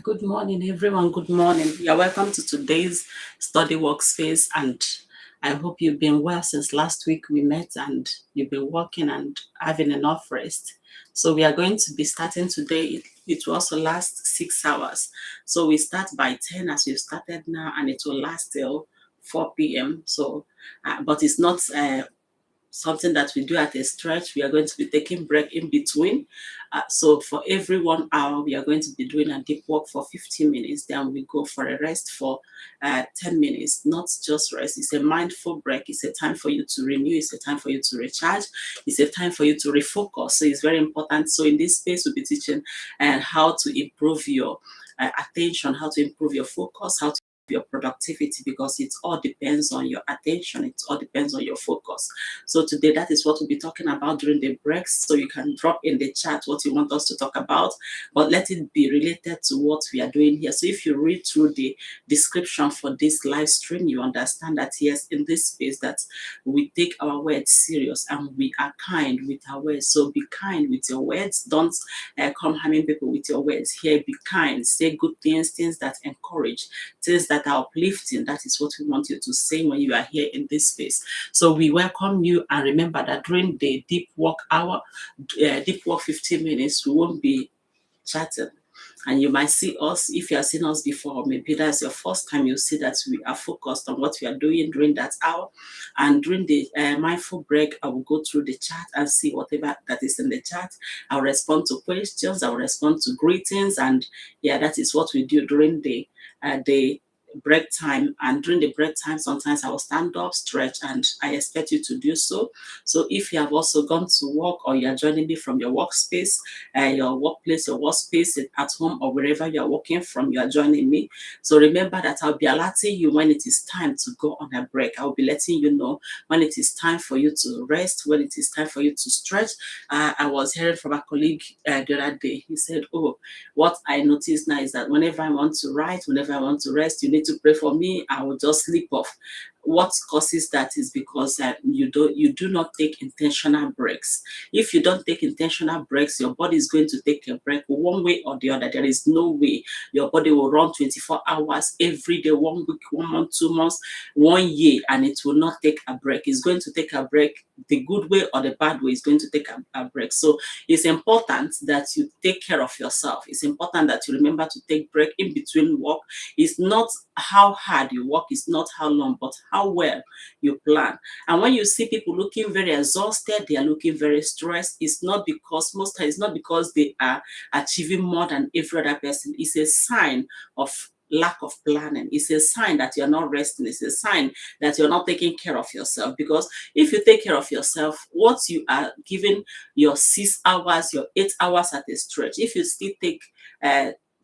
Good morning, everyone. Good morning. You're welcome to today's study workspace, and I hope you've been well since last week we met and you've been working and having enough rest. So, we are going to be starting today. It will also last 6 hours. So, we start by 10 as we've started now, and it will last till 4 p.m. So, but it's not something that we do at a stretch. We are going to be taking break in between. So for every 1 hour, we are going to be doing a deep walk for 15 minutes. Then we go for a rest for 10 minutes. Not just rest. It's a mindful break. It's a time for you to renew. It's a time for you to recharge. It's a time for you to refocus. So it's very important. So in this space, we'll be teaching how to improve your attention, how to improve your focus, how to your productivity, because it all depends on your attention, it all depends on your focus. So today, that is what we'll be talking about during the breaks. So you can drop in the chat what you want us to talk about, but let it be related to what we are doing here. So if you read through the description for this live stream, you understand that yes, in this space that we take our words serious and we are kind with our words. So be kind with your words. Don't come harming people with your words. Here, be kind. Say good things, things that encourage, things that are uplifting. That is what we want you to say when you are here in this space. So we welcome you, and remember that during the deep work hour, deep work 15 minutes, we won't be chatting. And you might see us, if you have seen us before, maybe that's your first time, you'll see that we are focused on what we are doing during that hour. And during the mindful break, I will go through the chat and see whatever that is in the chat. I'll respond to questions, I'll respond to greetings, and yeah, that is what we do during the break time. And during the break time, sometimes I will stand up, stretch, and I expect you to do so. So if you have also gone to work, or you are joining me from your workspace, your workplace, your workspace at home, or wherever you are working from, you are joining me. So remember that I'll be alerting you when it is time to go on a break. I'll be letting you know when it is time for you to rest, when it is time for you to stretch. I was hearing from a colleague the other day. He said, "Oh, what I noticed now is that whenever I want to write, whenever I want to rest, you need to pray for me. I will just sleep off." What causes that is because you do not take intentional breaks. If you don't take intentional breaks, your body is going to take a break one way or the other. There is no way your body will run 24 hours every day, 1 week, 1 month, 2 months, 1 year, and it will not take a break. It's going to take a break the good way or the bad way. Is going to take a break. So it's important that you take care of yourself. It's important that you remember to take break in between work. It's not how hard you work, it's not how long, but how well you plan. And when you see people looking very exhausted, they are looking very stressed, it's not because most times it's not because they are achieving more than every other person. It's a sign of lack of planning. It's a sign that you're not resting. It's a sign that you're not taking care of yourself. Because if you take care of yourself, what you are giving your 6 hours, your 8 hours at a stretch, if you still take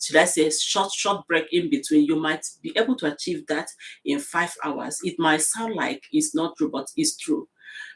should I say short break in between, you might be able to achieve that in 5 hours. It might sound like it's not true, but it's true.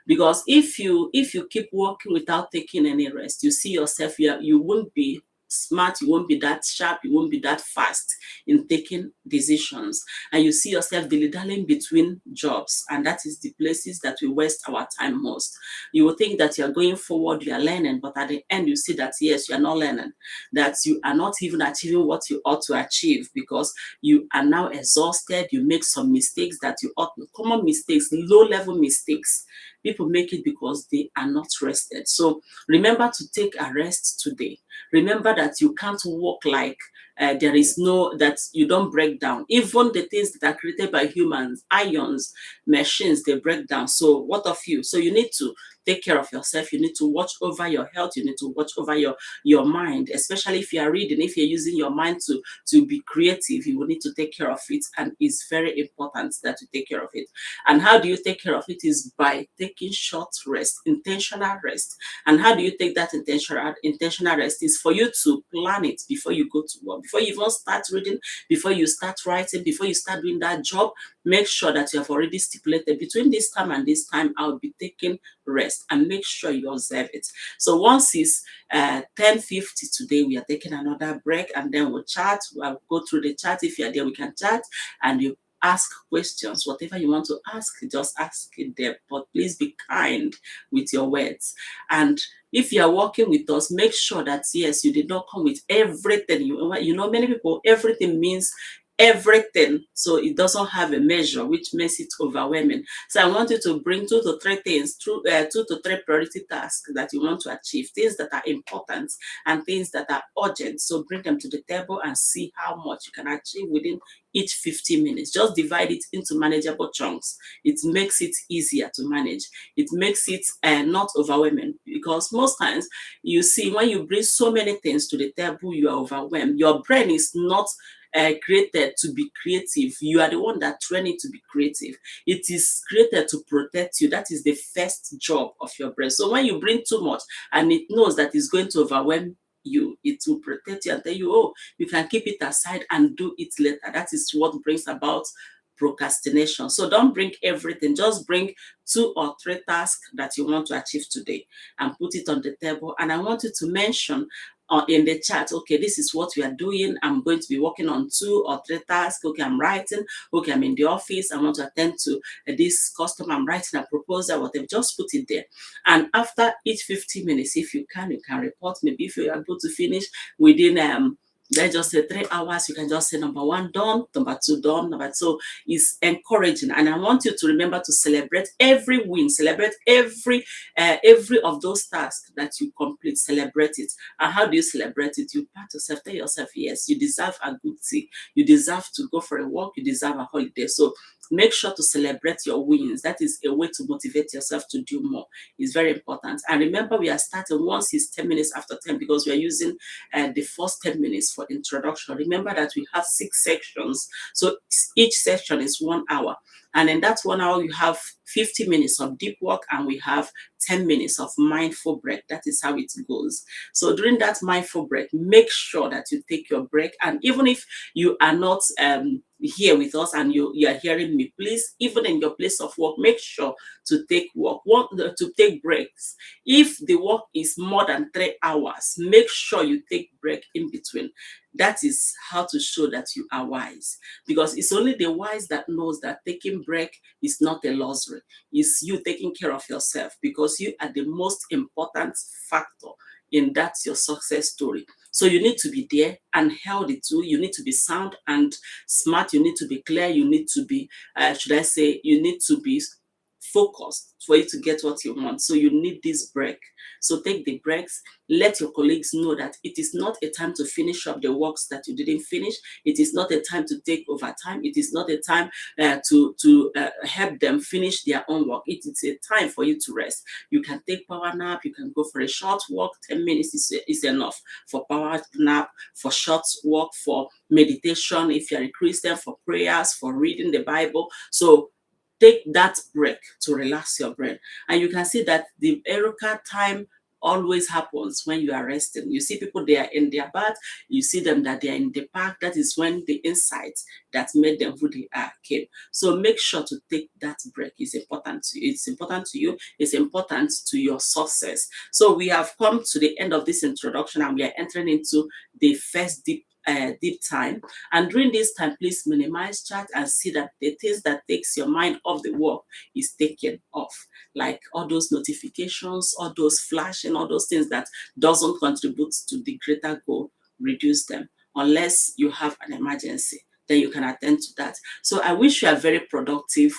Because if you keep working without taking any rest, you see yourself, you won't be smart, you won't be that sharp, you won't be that fast in taking decisions, and you see yourself dilly-dallying between jobs, and that is the places that we waste our time most. You will think that you're going forward, you are learning, but at the end you see that yes, you are not learning, that you are not even achieving what you ought to achieve, because you are now exhausted. You make some mistakes that you ought, common mistakes, low level mistakes. People make it because they are not rested. So remember to take a rest today. Remember that you can't walk like there is no, that you don't break down. Even the things that are created by humans, ions, machines, they break down. So what of you? So you need to take care of yourself. You need to watch over your health. You need to watch over your mind, especially if you are reading, if you're using your mind to be creative, you will need to take care of it. And it's very important that you take care of it. And how do you take care of it? Is by taking short rest, intentional rest. And how do you take that intentional rest? Is for you to plan it before you go to work, before you even start reading, before you start writing, before you start doing that job. Make sure that you have already stipulated between this time and this time I'll be taking rest, and make sure you observe it. So once it's 10:50 today, we are taking another break, and then we'll chat. We'll go through the chat. If you're there, we can chat, and you ask questions. Whatever you want to ask, just ask it there. But please be kind with your words. And if you are working with us, make sure that yes, you did not come with everything. You know, many people, everything means everything, so it doesn't have a measure, which makes it overwhelming. So I want you to bring 2 to 3 things, 2 to 3 priority tasks that you want to achieve, things that are important and things that are urgent. So bring them to the table and see how much you can achieve within each 15 minutes. Just divide it into manageable chunks. It makes it easier to manage. It makes it not overwhelming, because most times you see when you bring so many things to the table, you are overwhelmed. Your brain is not created to be creative. You are the one that trained it to be creative. It is created to protect you. That is the first job of your brain. So when you bring too much and it knows that it's going to overwhelm you, it will protect you and tell you, oh, you can keep it aside and do it later. That is what brings about procrastination. So don't bring everything, just bring 2 or 3 tasks that you want to achieve today and put it on the table. And I want you to mention in the chat, okay, this is what we are doing. I'm going to be working on 2 or 3 tasks. Okay, I'm writing. Okay, I'm in the office. I want to attend to this customer. I'm writing a proposal, whatever. Just put it there. And after each 15 minutes, if you can report. Maybe if you're able to finish within let's just say 3 hours, you can just say number 1 done, number 2 done, number 2 is encouraging. And I want you to remember to celebrate every win, celebrate every of those tasks that you complete, celebrate it. And how do you celebrate it? You pat yourself, tell yourself, yes, you deserve a good tea, you deserve to go for a walk, you deserve a holiday. So make sure to celebrate your wins. That is a way to motivate yourself to do more. It's very important. And remember, we are starting once it's 10 minutes after 10, because we are using the first 10 minutes for introduction. Remember that we have 6 sections. So each section is 1 hour. And in that 1 hour, you have 50 minutes of deep work and we have 10 minutes of mindful break. That is how it goes. So during that mindful break, make sure that you take your break. And even if you are not here with us and you are hearing me, please, even in your place of work, make sure to take to take breaks. If the work is more than 3 hours, make sure you take break in between. That is how to show that you are wise, because it's only the wise that knows that taking break is not a luxury. It's you taking care of yourself, because you are the most important factor in that your success story. So you need to be there and healthy too. You need to be sound and smart. You need to be clear. You need to be, you need to be focused for you to get what you want. So you need this break. So take the breaks. Let your colleagues know that it is not a time to finish up the works that you didn't finish. It is not a time to take overtime. It is not a time to help them finish their own work. It is a time for you to rest. You can take power nap. You can go for a short walk. 10 minutes is enough for power nap, for short walk, for meditation. If you're a Christian, for prayers, for reading the Bible. So take that break to relax your brain. And you can see that the Eureka time always happens when you are resting. You see people, they are in their bath, you see them that they are in the park. That is when the insights that made them who they are came. So make sure to take that break. It's important to you. It's important to you. It's important to your success. So we have come to the end of this introduction and we are entering into the first deep time. And during this time, please minimize chat and see that the things that takes your mind off the work is taken off, like all those notifications, all those flashing, all those things that doesn't contribute to the greater goal. Reduce them. Unless you have an emergency, then you can attend to that. So I wish you a very productive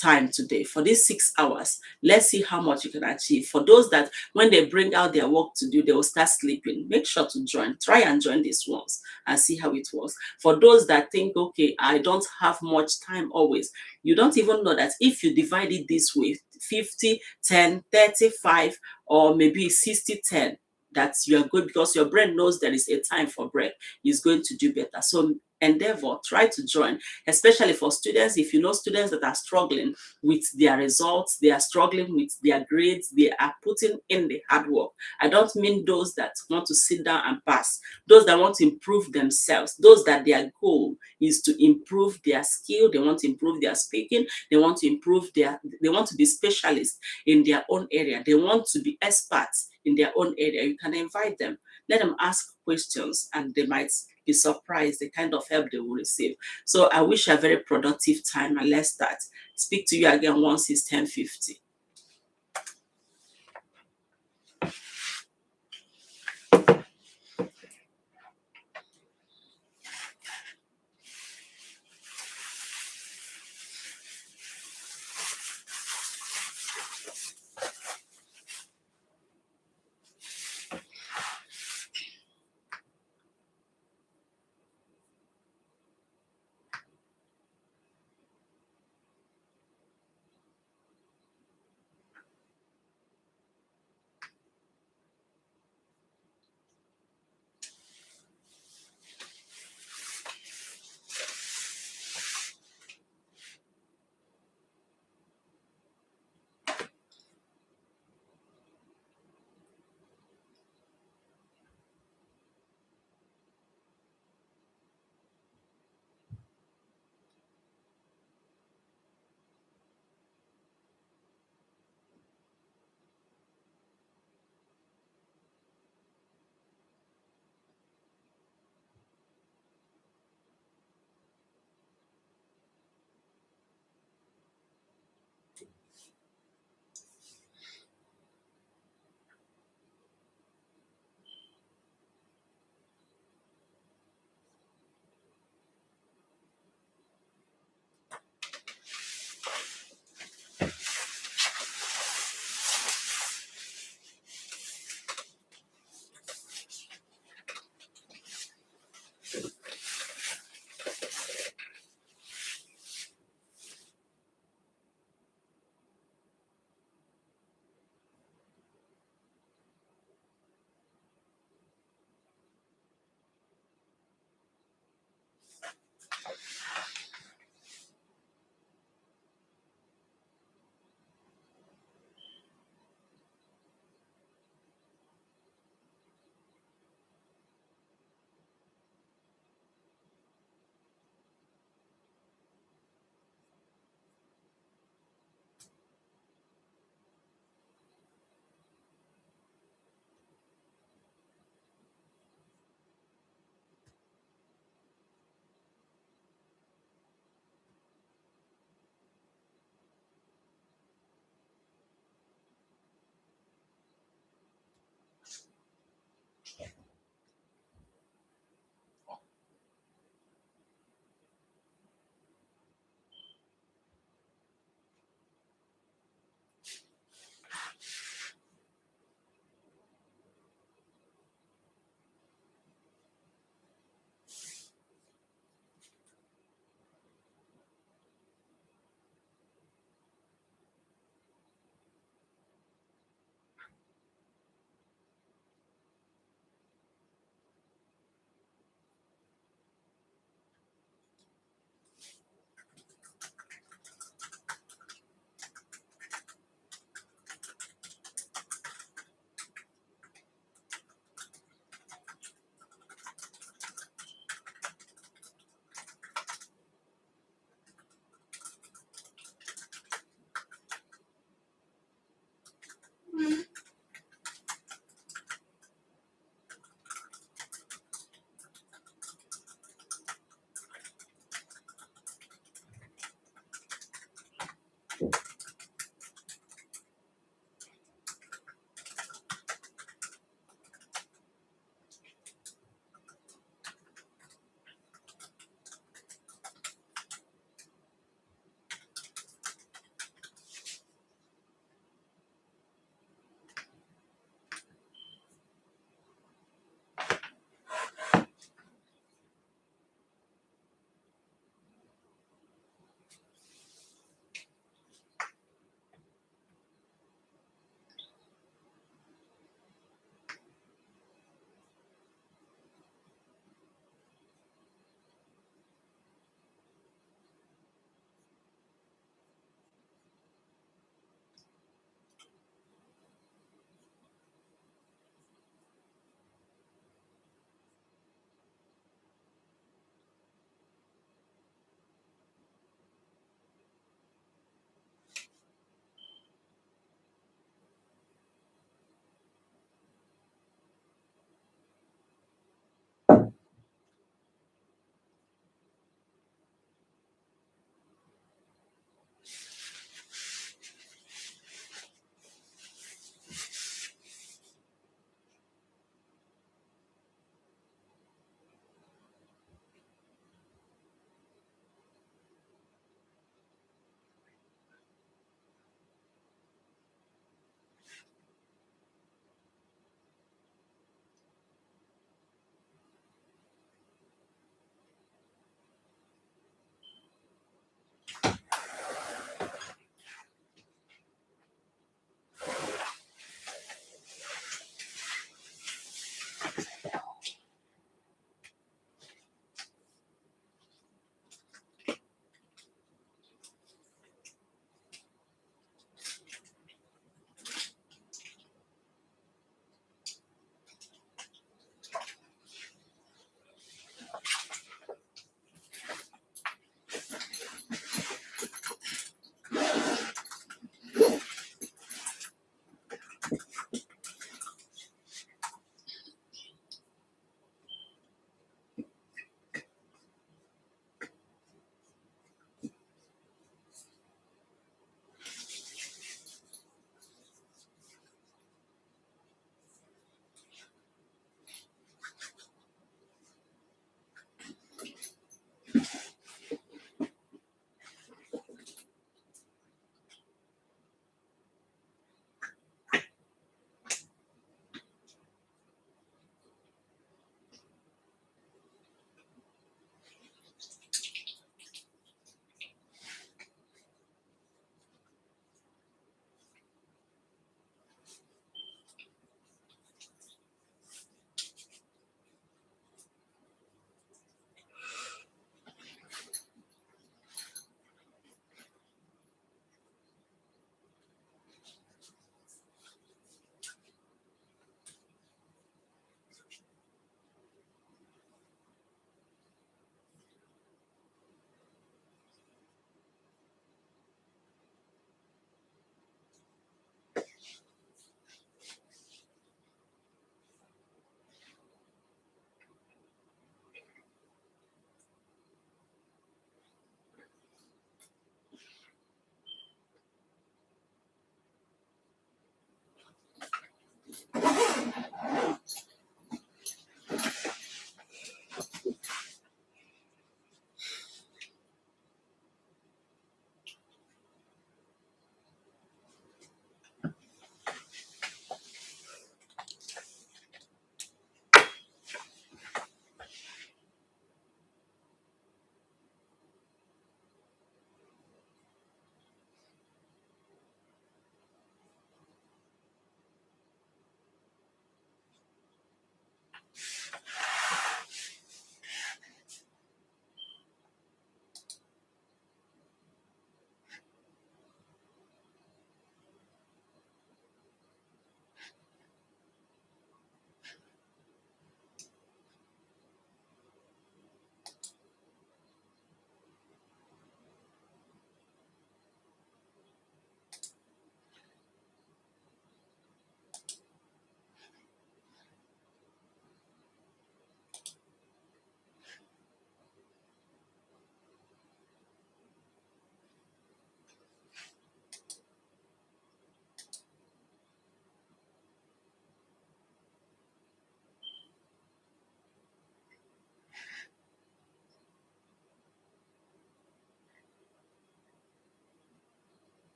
time today for these 6 hours. Let's see how much you can achieve. For those that when they bring out their work to do, they will start sleeping, make sure to join. Try and join these ones and see how it works. For those that think, okay, I don't have much time always, you don't even know that if you divide it this way, 50, 10, 35, or maybe 60, 10, that you are good, because your brain knows there is a time for break, is going to do better. So endeavor, try to join, especially for students. If you know students that are struggling with their results, they are struggling with their grades, they are putting in the hard work. I don't mean those that want to sit down and pass, those that want to improve themselves, those that their goal is to improve their skill, they want to improve their speaking, they want to they want to be specialists in their own area, they want to be experts in their own area. You can invite them, let them ask questions, and they might be surprised the kind of help they will receive. So I wish you a very productive time, and let's start. Speak to you again once it's 10:50.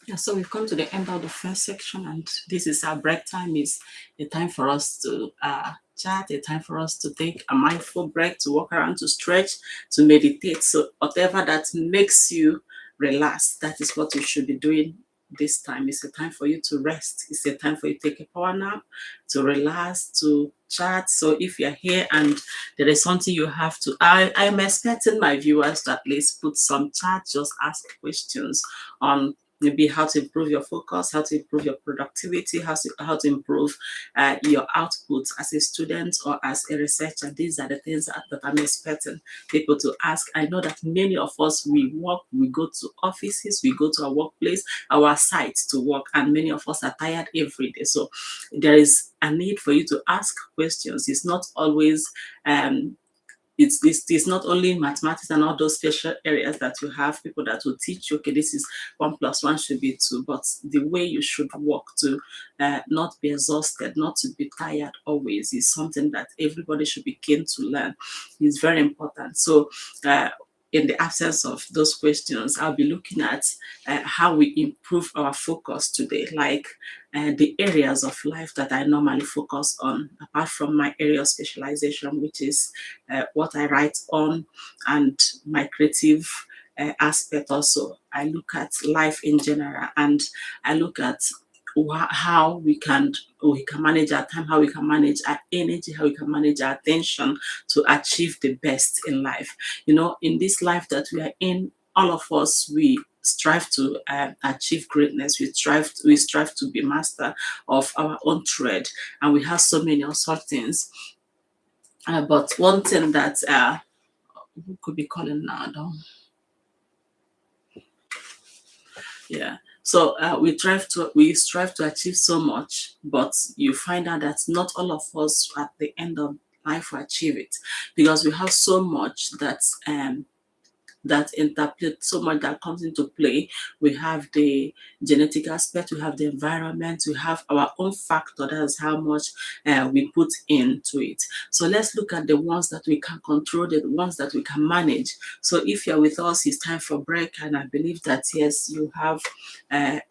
Yeah, so we've come to the end of the first section, and this is our break time. Is a time for us to chat, a time for us to take a mindful break, to walk around, to stretch, to meditate. So whatever that makes you relax, that is what you should be doing this time. It's a time for you to rest. It's a time for you to take a power nap, to relax, to chat. So if you're here and there is something you have to, I am expecting my viewers to at least put some chat, just ask questions on maybe how to improve your focus, how to improve your productivity, how to improve your output as a student or as a researcher. These are the things that I'm expecting people to ask. I know that many of us, we work, we go to offices, we go to our workplace, our sites to work, and many of us are tired every day. So there is a need for you to ask questions. It's not always it's not only mathematics and all those special areas that you have people that will teach you, okay, this is 1 plus 1 should be 2, but the way you should work to not be exhausted, not to be tired always, is something that everybody should be keen to learn. It's very important. So in the absence of those questions, I'll be looking at how we improve our focus today, like the areas of life that I normally focus on, apart from my area of specialization, which is what I write on, and my creative aspect also. I look at life in general, and I look at how we can manage our time, how we can manage our energy, how we can manage our attention to achieve the best in life. In this life that we are in, all of us, we strive to achieve greatness. We strive to be master of our own trade, and we have so many of such things. But one thing that who could be calling now, though? Yeah. So we strive to achieve so much, but you find out that not all of us at the end of life will achieve it, because we have so much that interpret, so much that comes into play. We have the genetic aspect, we have the environment, we have our own factor. That's how much we put into it. So let's look at the ones that we can control, the ones that we can manage. So if you're with us, it's time for break, and I believe that yes, you have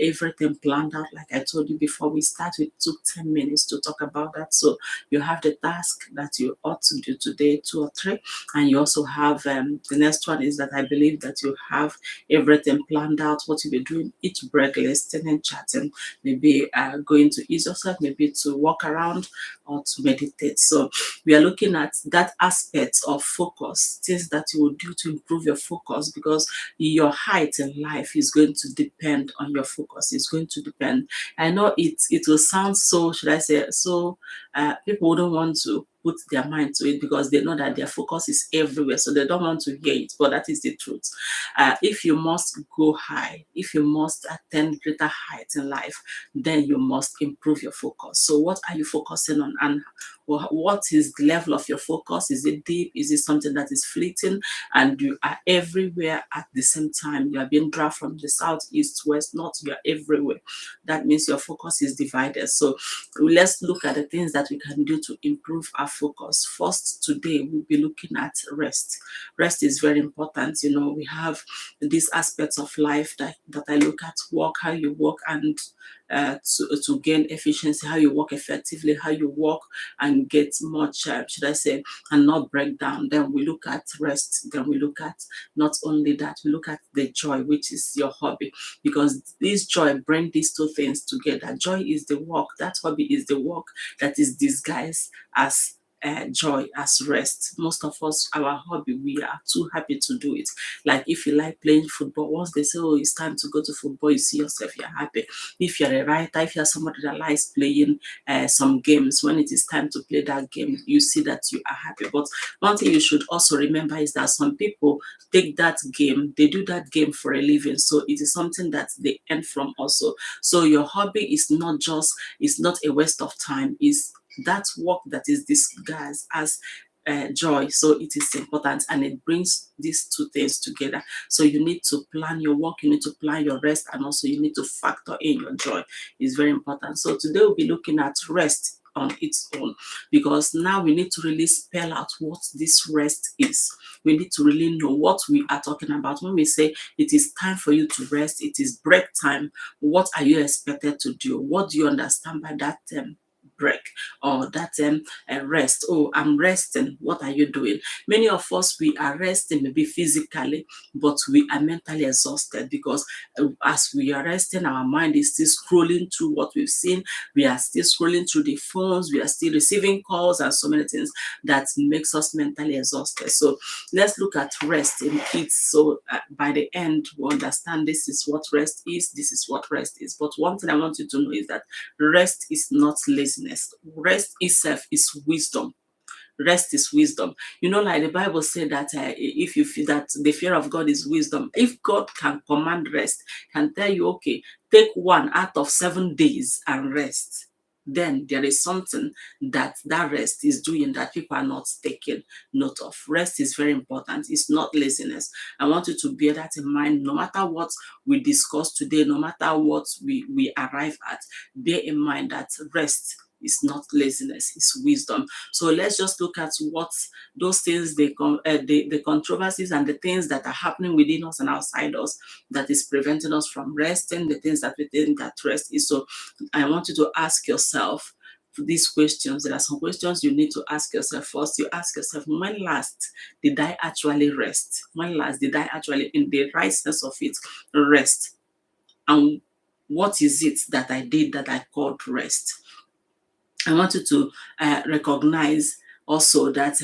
everything planned out. Like I told you before we start, we took 10 minutes to talk about that. So you have the task that you ought to do today, 2 or 3, and you also have the next one is that I believe that you have everything planned out, what you'll be doing each break, listening and chatting, maybe going to ease yourself, maybe to walk around or to meditate. So we are looking at that aspect of focus, things that you will do to improve your focus, because your height in life is going to depend on your focus. It's going to depend. I know it will sound so, should I say, so people wouldn't want to put their mind to it, because they know that their focus is everywhere, so they don't want to hear it, but that is the truth. If you must go high, if you must attain greater heights in life, then you must improve your focus. So what are you focusing on, and what is the level of your focus? Is it deep? Is it something that is fleeting and you are everywhere at the same time? You are being drawn from the south, east, west, north, you are everywhere. That means your focus is divided. So let's look at the things that we can do to improve our focus. First, today we'll be looking at rest. Rest is very important. We have these aspects of life that I look at: work, how you work, and to gain efficiency, how you work effectively, how you work and get much, should I say, and not break down. Then we look at rest. Then we look at, not only that, we look at the joy, which is your hobby, because this joy bring these two things together. Joy is the work, that hobby is the work that is disguised as joy, as rest. Most of us, our hobby, we are too happy to do it. Like if you like playing football, once they say, oh, it's time to go to football, you see yourself, you're happy. If you're a writer, if you're somebody that likes playing some games, when it is time to play that game, you see that you are happy. But one thing you should also remember is that some people take that game, they do that game for a living, so it is something that they earn from also. So your hobby is not a waste of time, is that work that is disguised as joy. So it is important, and it brings these two things together. So you need to plan your work, you need to plan your rest, and also you need to factor in your joy. It's very important. So today we'll be looking at rest on its own, because now we need to really spell out what this rest is. We need to really know what we are talking about when we say it is time for you to rest, it is break time. What are you expected to do? What do you understand by that break, or that rest? Oh, I'm resting. What are you doing? Many of us, we are resting maybe physically, but we are mentally exhausted, because as we are resting, our mind is still scrolling through what we've seen. We are still scrolling through the phones, we are still receiving calls and so many things that makes us mentally exhausted. So let's look at rest in kids. So by the end, we understand this is what rest is, this is what rest is. But one thing I want you to know is that rest is not laziness. Rest itself is wisdom. Rest is wisdom. Like the Bible said that if you feel that the fear of God is wisdom, if God can command rest, can tell you, okay, take 1 out of 7 days and rest, then there is something that rest is doing that people are not taking note of. Rest is very important. It's not laziness. I want you to bear that in mind. No matter what we discuss today, no matter what we arrive at, bear in mind that rest is not laziness, it's wisdom. So let's just look at what those things, the controversies and the things that are happening within us and outside us that is preventing us from resting, the things that we think that rest is. So I want you to ask yourself, these questions, there are some questions you need to ask yourself. First, you ask yourself, when last did I actually rest? When last did I actually, in the right sense of it, rest? And what is it that I did that I called rest? I want you to recognize also that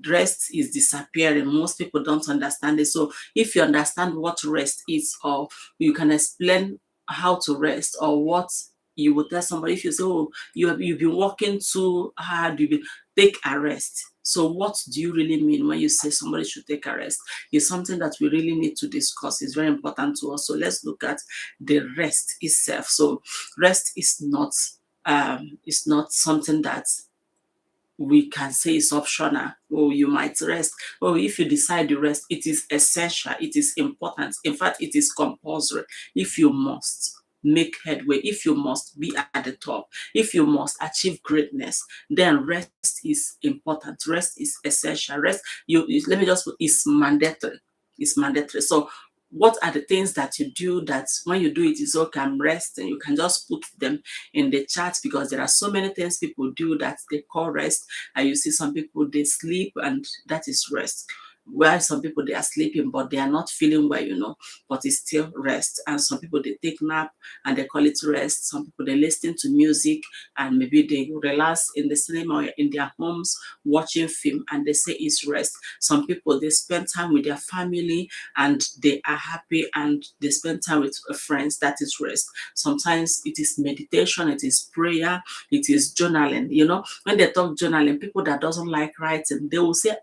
rest is disappearing. Most people don't understand it. So if you understand what rest is, or you can explain how to rest, or what you would tell somebody, if you say, oh, you've been working too hard, take a rest. So what do you really mean when you say somebody should take a rest? It's something that we really need to discuss. It's very important to us. So let's look at the rest itself. So rest is not something that we can say is optional. Oh, you might rest. Oh, if you decide to rest, it is essential, it is important. In fact, it is compulsory. If you must make headway, if you must be at the top, if you must achieve greatness, then rest is important. Rest is essential. Rest, let me just put, is mandatory. It's mandatory. So what are the things that you do that when you do it is okay, I'm resting? You can just put them in the chat, because there are so many things people do that they call rest. And you see some people, they sleep, and that is rest. While some people, they are sleeping but they are not feeling well, but it's still rest. And some people, they take nap and they call it rest. Some people, they listen to music and maybe they relax in the cinema or in their homes watching film, and they say it's rest. Some people, they spend time with their family and they are happy, and they spend time with friends, that is rest. Sometimes it is meditation, it is prayer, it is journaling. When they talk journaling, people that doesn't like writing, they will say,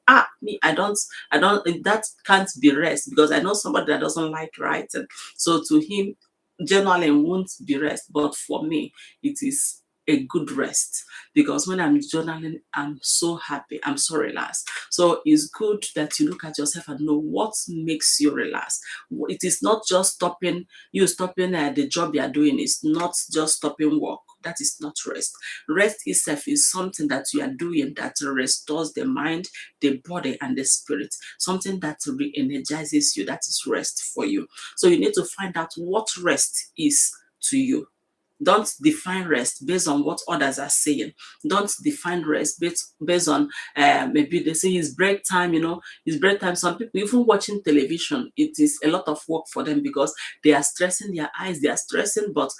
me, I don't, that can't be rest, because I know somebody that doesn't like writing. So to him, journaling won't be rest, but for me, it is a good rest, because when I'm journaling, I'm so happy, I'm so relaxed. So it's good that you look at yourself and know what makes you relax. It is not just stopping the job you are doing. It's not just stopping work. That is not rest. Rest itself is something that you are doing that restores the mind, the body, and the spirit. Something that re-energizes you. That is rest for you. So you need to find out what rest is to you. Don't define rest based on what others are saying. Don't define rest based on maybe they say it's break time, it's break time. Some people, even watching television, it is a lot of work for them, because they are stressing their eyes, they are stressing, but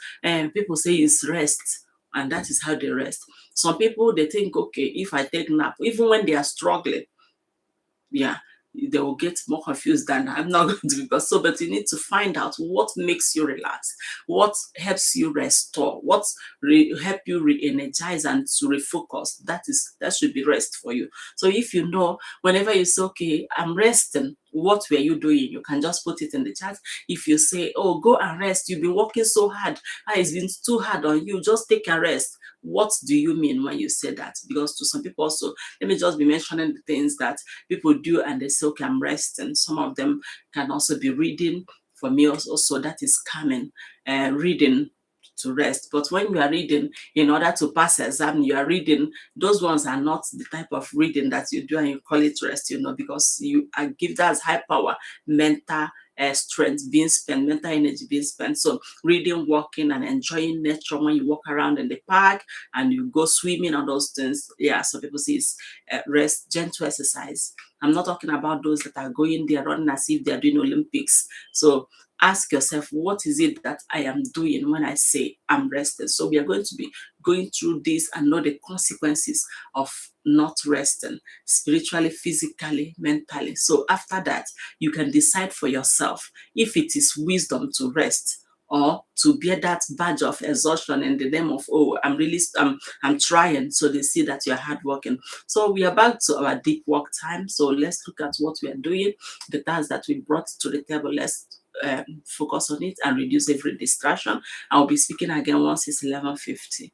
people say it's rest, and that is how they rest. Some people, they think, okay, if I take nap, even when they are struggling, yeah, they will get more confused than I'm not going to, because so. But you need to find out what makes you relax, what helps you restore, what help you re-energize and to refocus. That should be rest for you. So if you know, whenever you say, okay, I'm resting, what were you doing? You can just put it in the chat. If you say, oh, go and rest, you've been working so hard, it's been too hard on you, just take a rest. What do you mean when you say that? Because to some people also, let me just be mentioning the things that people do and they say, okay, I'm resting. Some of them can also be reading. For me also, that is calming, reading to rest. But when you are reading in order to pass exam, you are reading, those ones are not the type of reading that you do and you call it rest, because you give that as high power mental strength being spent, mental energy being spent. So reading, walking, and enjoying nature when you walk around in the park and you go swimming and those things. Yeah, some people say it's rest, gentle exercise. I'm not talking about those that are going there running as if they're doing Olympics. So ask yourself, what is it that I am doing when I say I'm rested? So we are going to be going through this and know the consequences of not resting, spiritually, physically, mentally. So after that, you can decide for yourself if it is wisdom to rest, or to bear that badge of exhaustion in the name of, oh, I'm trying, so they see that you're hardworking. So we are back to our deep work time. So let's look at what we are doing, the tasks that we brought to the table. Let's focus on it and reduce every distraction. I'll be speaking again once it's 11:50.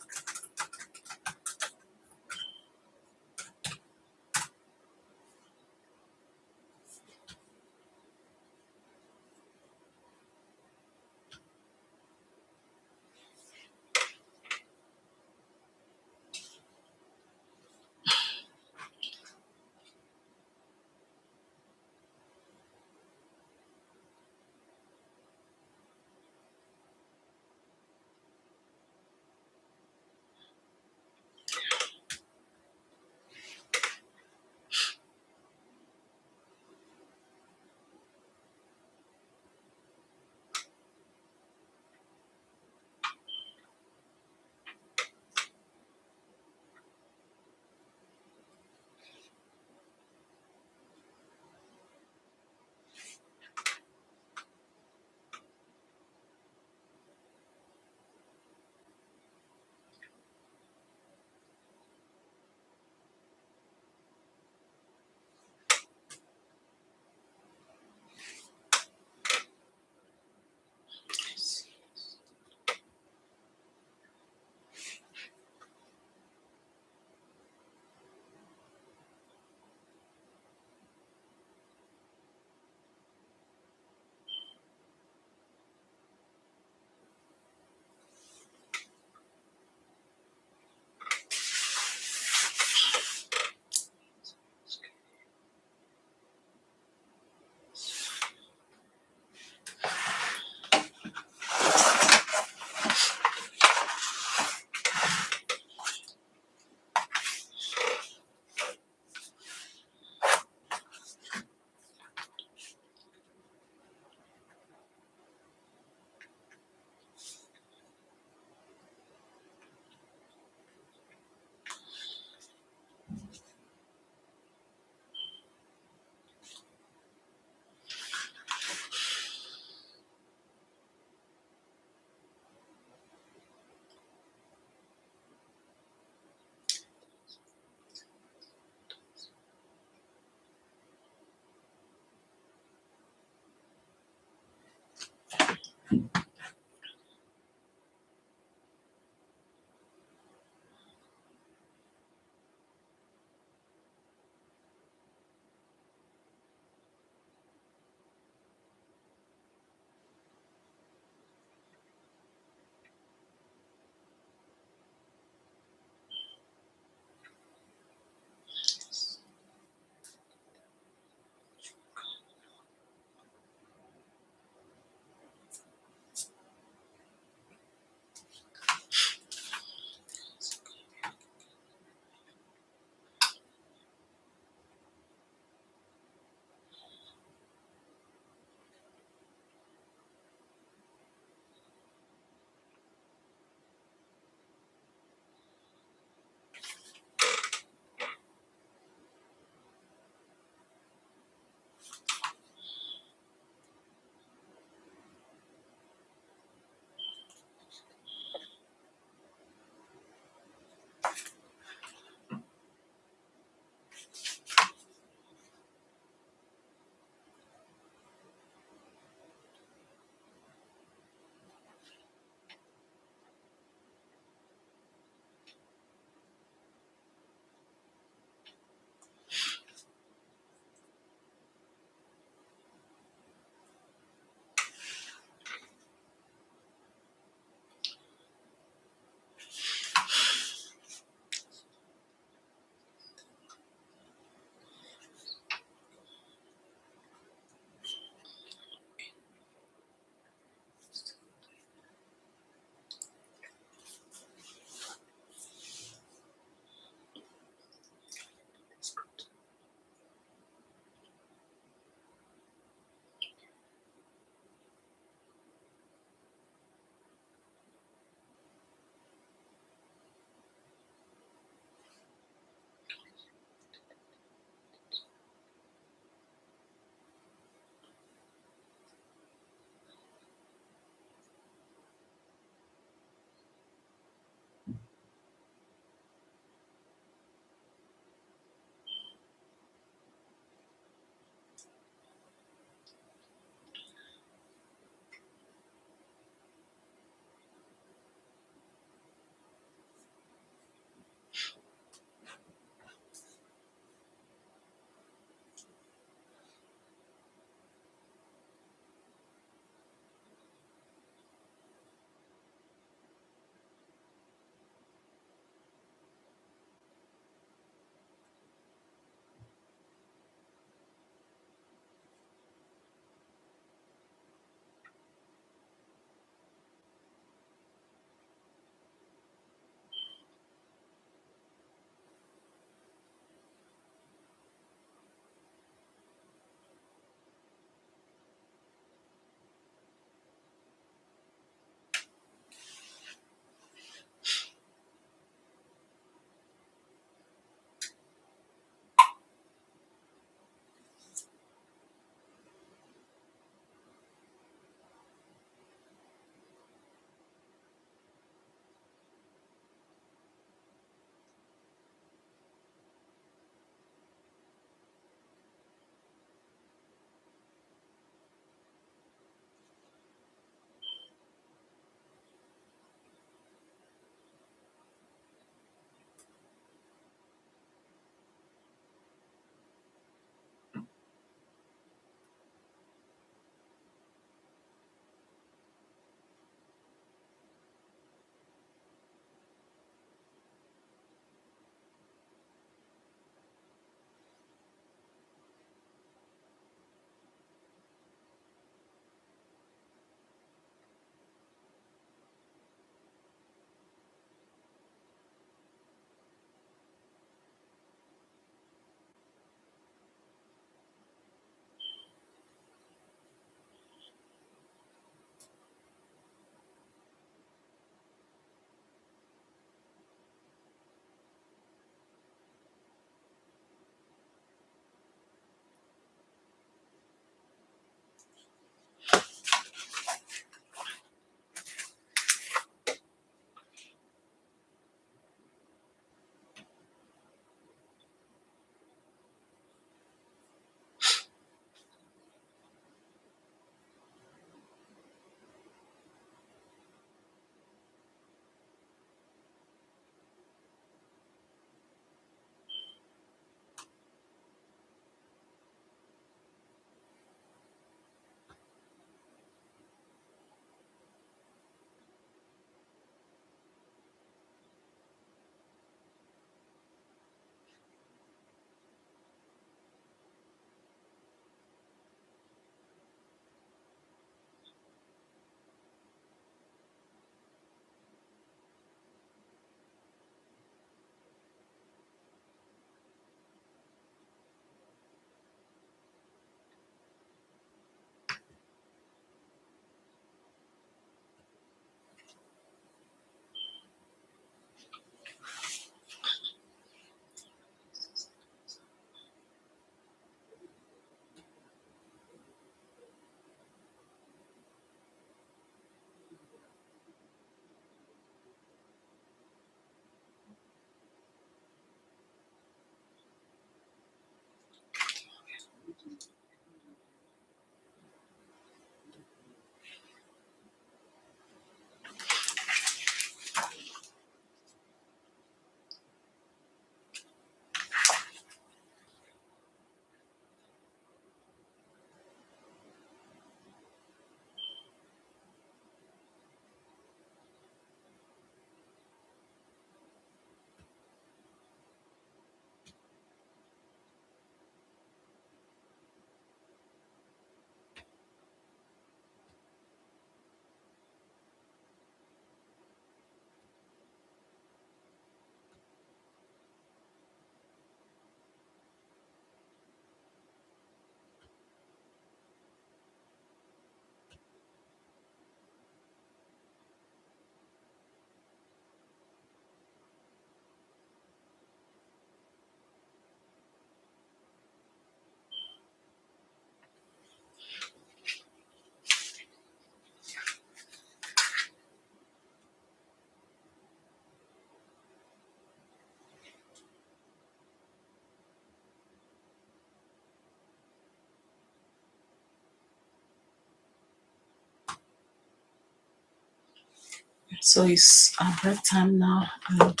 So it's our break time now, and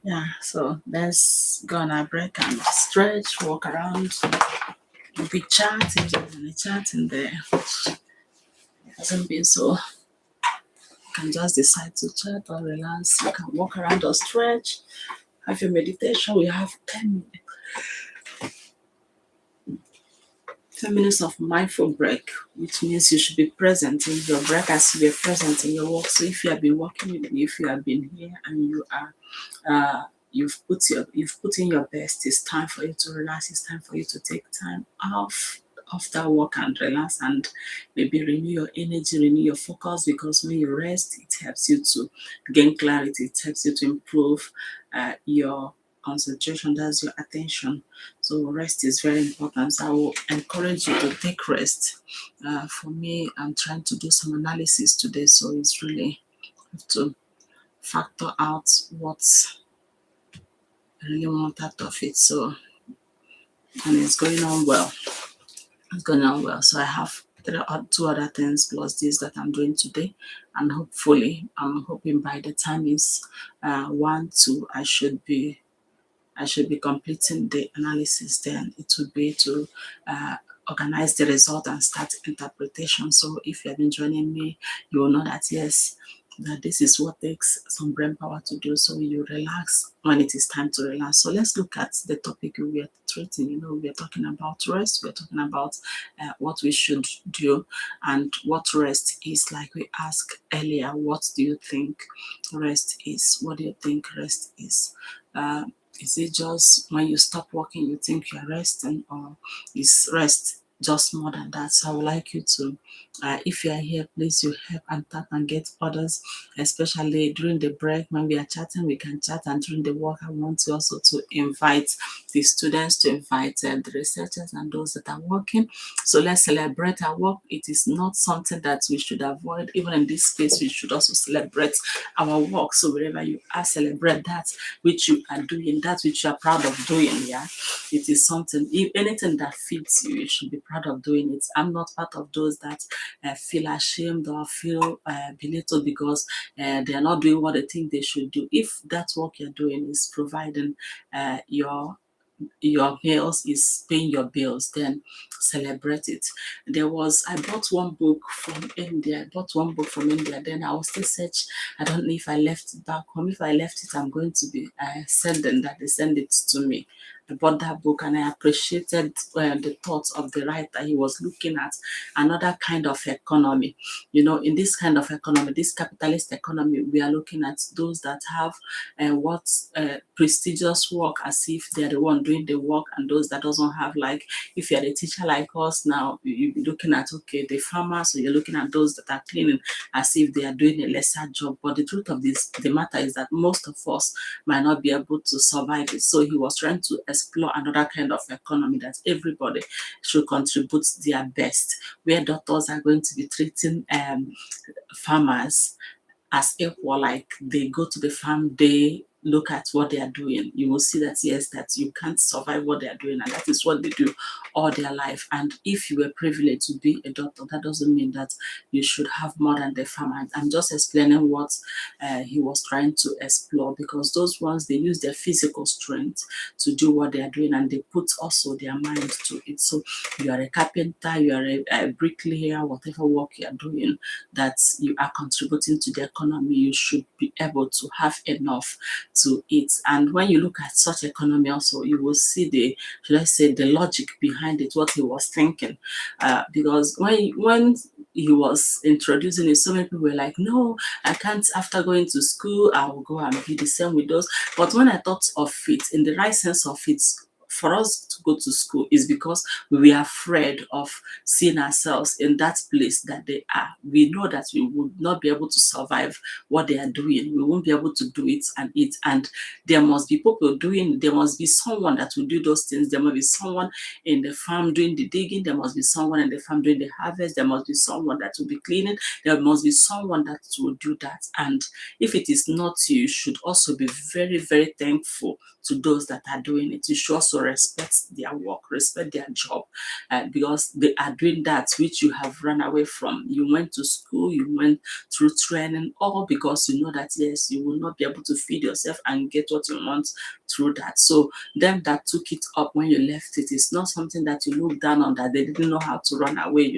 yeah, so let's go on our break and stretch, walk around. We'll be chatting, there's any chatting there. It hasn't been so. You can just decide to chat or relax. You can walk around or stretch, have your meditation. We have 10 minutes of mindful break, which means you should be present in your break as you were present in your work. So if you have been working with me, if you have been here and you are you've put in your best, it's time for you to relax. It's time for you to take time off after work and relax and maybe renew your energy, renew your focus, because when you rest, it helps you to gain clarity, it helps you to improve your concentration, that's your attention. So rest is very important. So I will encourage you to take rest. For me, I'm trying to do some analysis today, so it's really have to factor out what I really want out of it. So, and it's going on well. It's going on well. So I have two other things plus this that I'm doing today, and hopefully, I'm hoping by the time is 1, 2, I should be completing the analysis. Then it would be to organize the result and start interpretation. So if you have been joining me, you will know that yes, that this is what takes some brain power to do. So you relax when it is time to relax. So let's look at the topic we are treating. We are talking about rest. We're talking about what we should do and what rest is. Like we asked earlier, what do you think rest is? What do you think rest is? Is it just when you stop working you think you're resting, or is rest just more than that? So I would like you to, if you are here, please you help and tap and get others, especially during the break when we are chatting, we can chat, and during the work, I want you also to invite the students, to invite the researchers and those that are working. So let's celebrate our work. It is not something that we should avoid. Even in this space, we should also celebrate our work. So wherever you are, celebrate that which you are doing, that which you are proud of doing. Yeah, it is something. If anything that fits you, you should be proud of doing it. I'm not part of those that feel ashamed or feel belittled because they are not doing what they think they should do. If that work you're doing is providing your bills, is paying your bills, then celebrate it. I bought one book from India. Then I was still search. I don't know if I left it back home. If I left it, I'm going to be sending that they send it to me. I bought that book and I appreciated the thoughts of the writer. He was looking at another kind of economy. In this kind of economy, this capitalist economy, we are looking at those that have what prestigious work as if they're the one doing the work, and those that doesn't have, like if you're a teacher like us now, you'll be looking at the farmers, so you're looking at those that are cleaning as if they are doing a lesser job. But the truth of the matter is that most of us might not be able to survive it. So he was trying to explore another kind of economy, that everybody should contribute their best, where doctors are going to be treating farmers as equal, like they go to the farm, they look at what they are doing, you will see that yes, that you can't survive what they are doing, and that is what they do all their life. And if you were privileged to be a doctor, that doesn't mean that you should have more than the farmer. I'm just explaining what he was trying to explore, because those ones, they use their physical strength to do what they are doing, and they put also their mind to it. So you are a carpenter, you are a bricklayer, whatever work you are doing, that you are contributing to the economy, you should be able to have enough to eat. And when you look at such economy also, you will see should I say, the logic behind it, what he was thinking. Because when he was introducing it, so many people were like, no, I can't, after going to school, I will go and be the same with those. But when I thought of it in the right sense of it, for us to go to school is because we are afraid of seeing ourselves in that place that they are. We know that we would not be able to survive what they are doing. We won't be able to do it and eat. And there must be people doing, there must be someone that will do those things. There must be someone in the farm doing the digging. There must be someone in the farm doing the harvest. There must be someone that will be cleaning. There must be someone that will do that. And if it is not you, you should also be very, very thankful to those that are doing it. You should also respect their work, respect their job, because they are doing that which you have run away from. You went to school, you went through training, all because you know that yes, you will not be able to feed yourself and get what you want through that. So them that took it up when you left it is not something that you look down on, that they didn't know how to run away,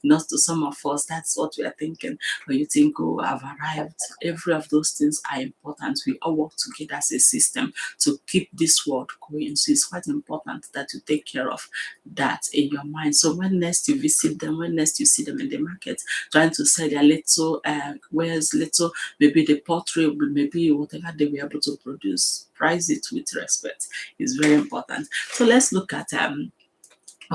Not to some of us, that's what we are thinking. When you think, oh, I've arrived, every of those things are important. We all work together as a system to keep this world going. So it's quite important that you take care of that in your mind. So when next you visit them, when next you see them in the market, trying to sell their little wares, little, maybe the pottery, maybe whatever they were able to produce, price it with respect. Is very important. So let's look at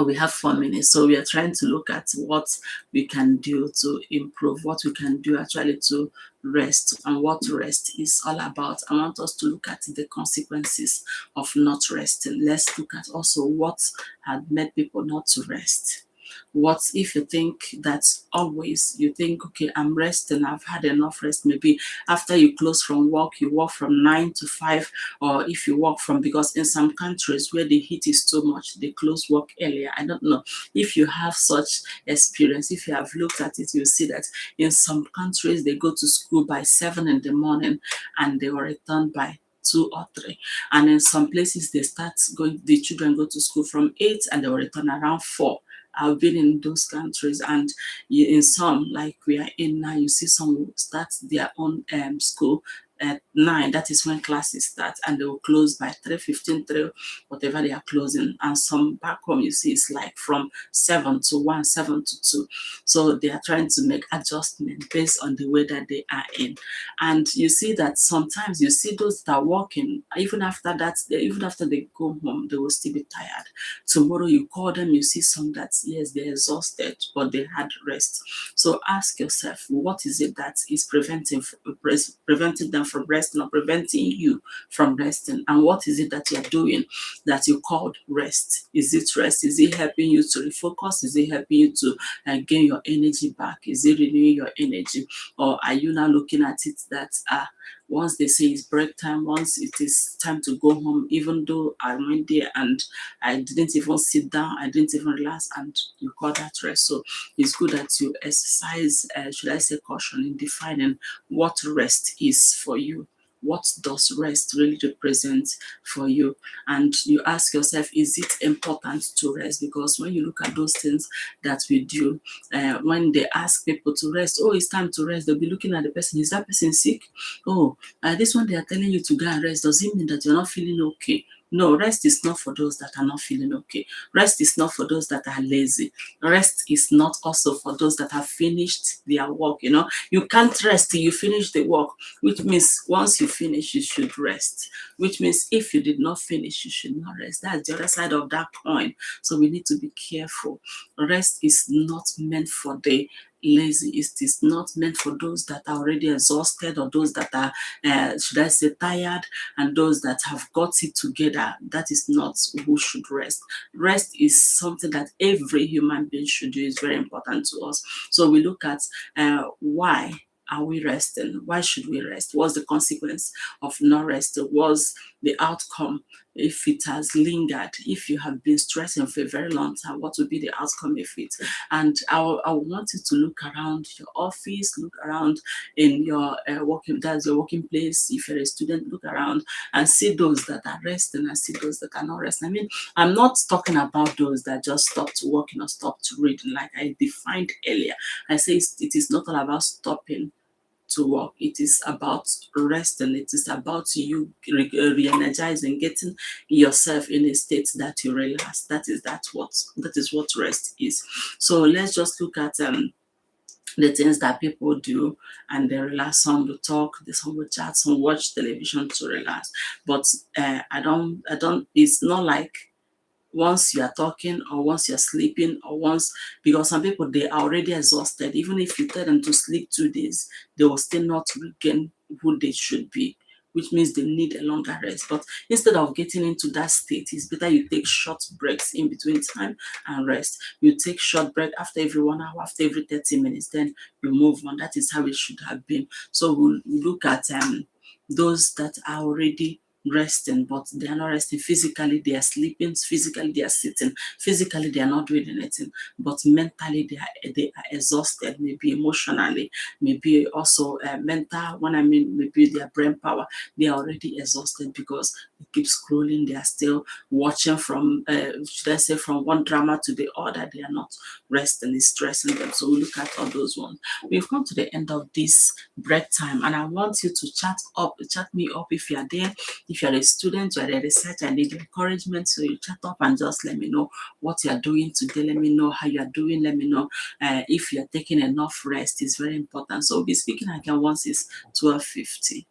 we have 4 minutes, so we are trying to look at what we can do to improve, what we can do actually to rest, and what rest is all about. I want us to look at the consequences of not resting. Let's look at also what had made people not to rest. What if you think that always you think, okay, I'm resting, I've had enough rest. Maybe after you close from work, you work from 9 to 5, or if you work from, because in some countries where the heat is too much, they close work earlier. I don't know if you have such experience. If you have looked at it, you'll see that in some countries they go to school by 7 in the morning and they will return by 2 or 3, and in some places they start going, the children go to school from 8 and they will return around 4. I've been in those countries, and in some, like we are in now, you see some will start their own school at 9. That is when classes start, and they will close by 3:15, 3, whatever they are closing. And some back home, you see, it's like from 7 to 1, 7 to 2. So they are trying to make adjustment based on the way that they are in. And you see that sometimes you see those that are working, even after that, even after they go home, they will still be tired. Tomorrow you call them, you see some that yes, they're exhausted, but they had rest. So ask yourself, what is it that is preventing them from resting, or preventing you from resting? And what is it that you're doing that you called rest? Is it rest? Is it helping you to refocus? Is it helping you to gain your energy back? Is it renewing your energy? Or are you now looking at it that once they say it's break time, once it is time to go home, even though I went there and I didn't even sit down, I didn't even relax, and you call that rest? So it's good that you exercise, should I say, caution in defining what rest is for you. What does rest really represent for you? And you ask yourself, is it important to rest? Because when you look at those things that we do, when they ask people to rest, oh, it's time to rest, they'll be looking at the person, is that person sick? Oh, this one they are telling you to go and rest, does it mean that you're not feeling okay? No, rest is not for those that are not feeling okay. Rest is not for those that are lazy. Rest is not also for those that have finished their work. You can't rest till you finish the work, which means once you finish, you should rest. Which means if you did not finish, you should not rest. That's the other side of that coin. So we need to be careful. Rest is not meant for the lazy. It is not meant for those that are already exhausted, or those that are, should I say, tired, and those that have got it together. That is not who should rest. Rest is something that every human being should do. Is very important to us. So we look at why are we resting? Why should we rest? What's the consequence of not resting? What's the outcome if it has lingered? If you have been stressing for a very long time, what will be the outcome of it? And I want you to look around your office, look around in your that's your working place. If you're a student, look around and see those that are resting and see those that are not resting. I mean, I'm not talking about those that just stopped working or stopped reading, like I defined earlier. I say it is not all about stopping to work. It is about resting. It is about you re-energizing, getting yourself in a state that you relax. That is what rest is. So let's just look at the things that people do and they relax. Some will talk, some will chat, some watch television to relax. But I don't. It's not like once you are talking, or once you're sleeping, or once, because some people, they are already exhausted. Even if you tell them to sleep 2 days, they will still not regain who they should be, which means they need a longer rest. But instead of getting into that state, it's better you take short breaks in between time and rest. You take short break after every 1 hour, after every 30 minutes, then you move on. That is how it should have been. So we'll look at those that are already resting, but they are not resting. Physically they are sleeping, physically they are sitting, physically they are not doing anything, but mentally they are exhausted, maybe emotionally, maybe also mental. When I mean maybe their brain power, they are already exhausted because they keep scrolling. They are still watching from should I say from one drama to the other. They are not resting. It's stressing them. So we look at all those ones. We've come to the end of this break time, and I want you to chat me up if you are there. If you're a student, you're a researcher, I need encouragement, so you chat up and just let me know what you're doing today. Let me know how you're doing. Let me know if you're taking enough rest. It's very important. So we'll be speaking again once it's 12:50.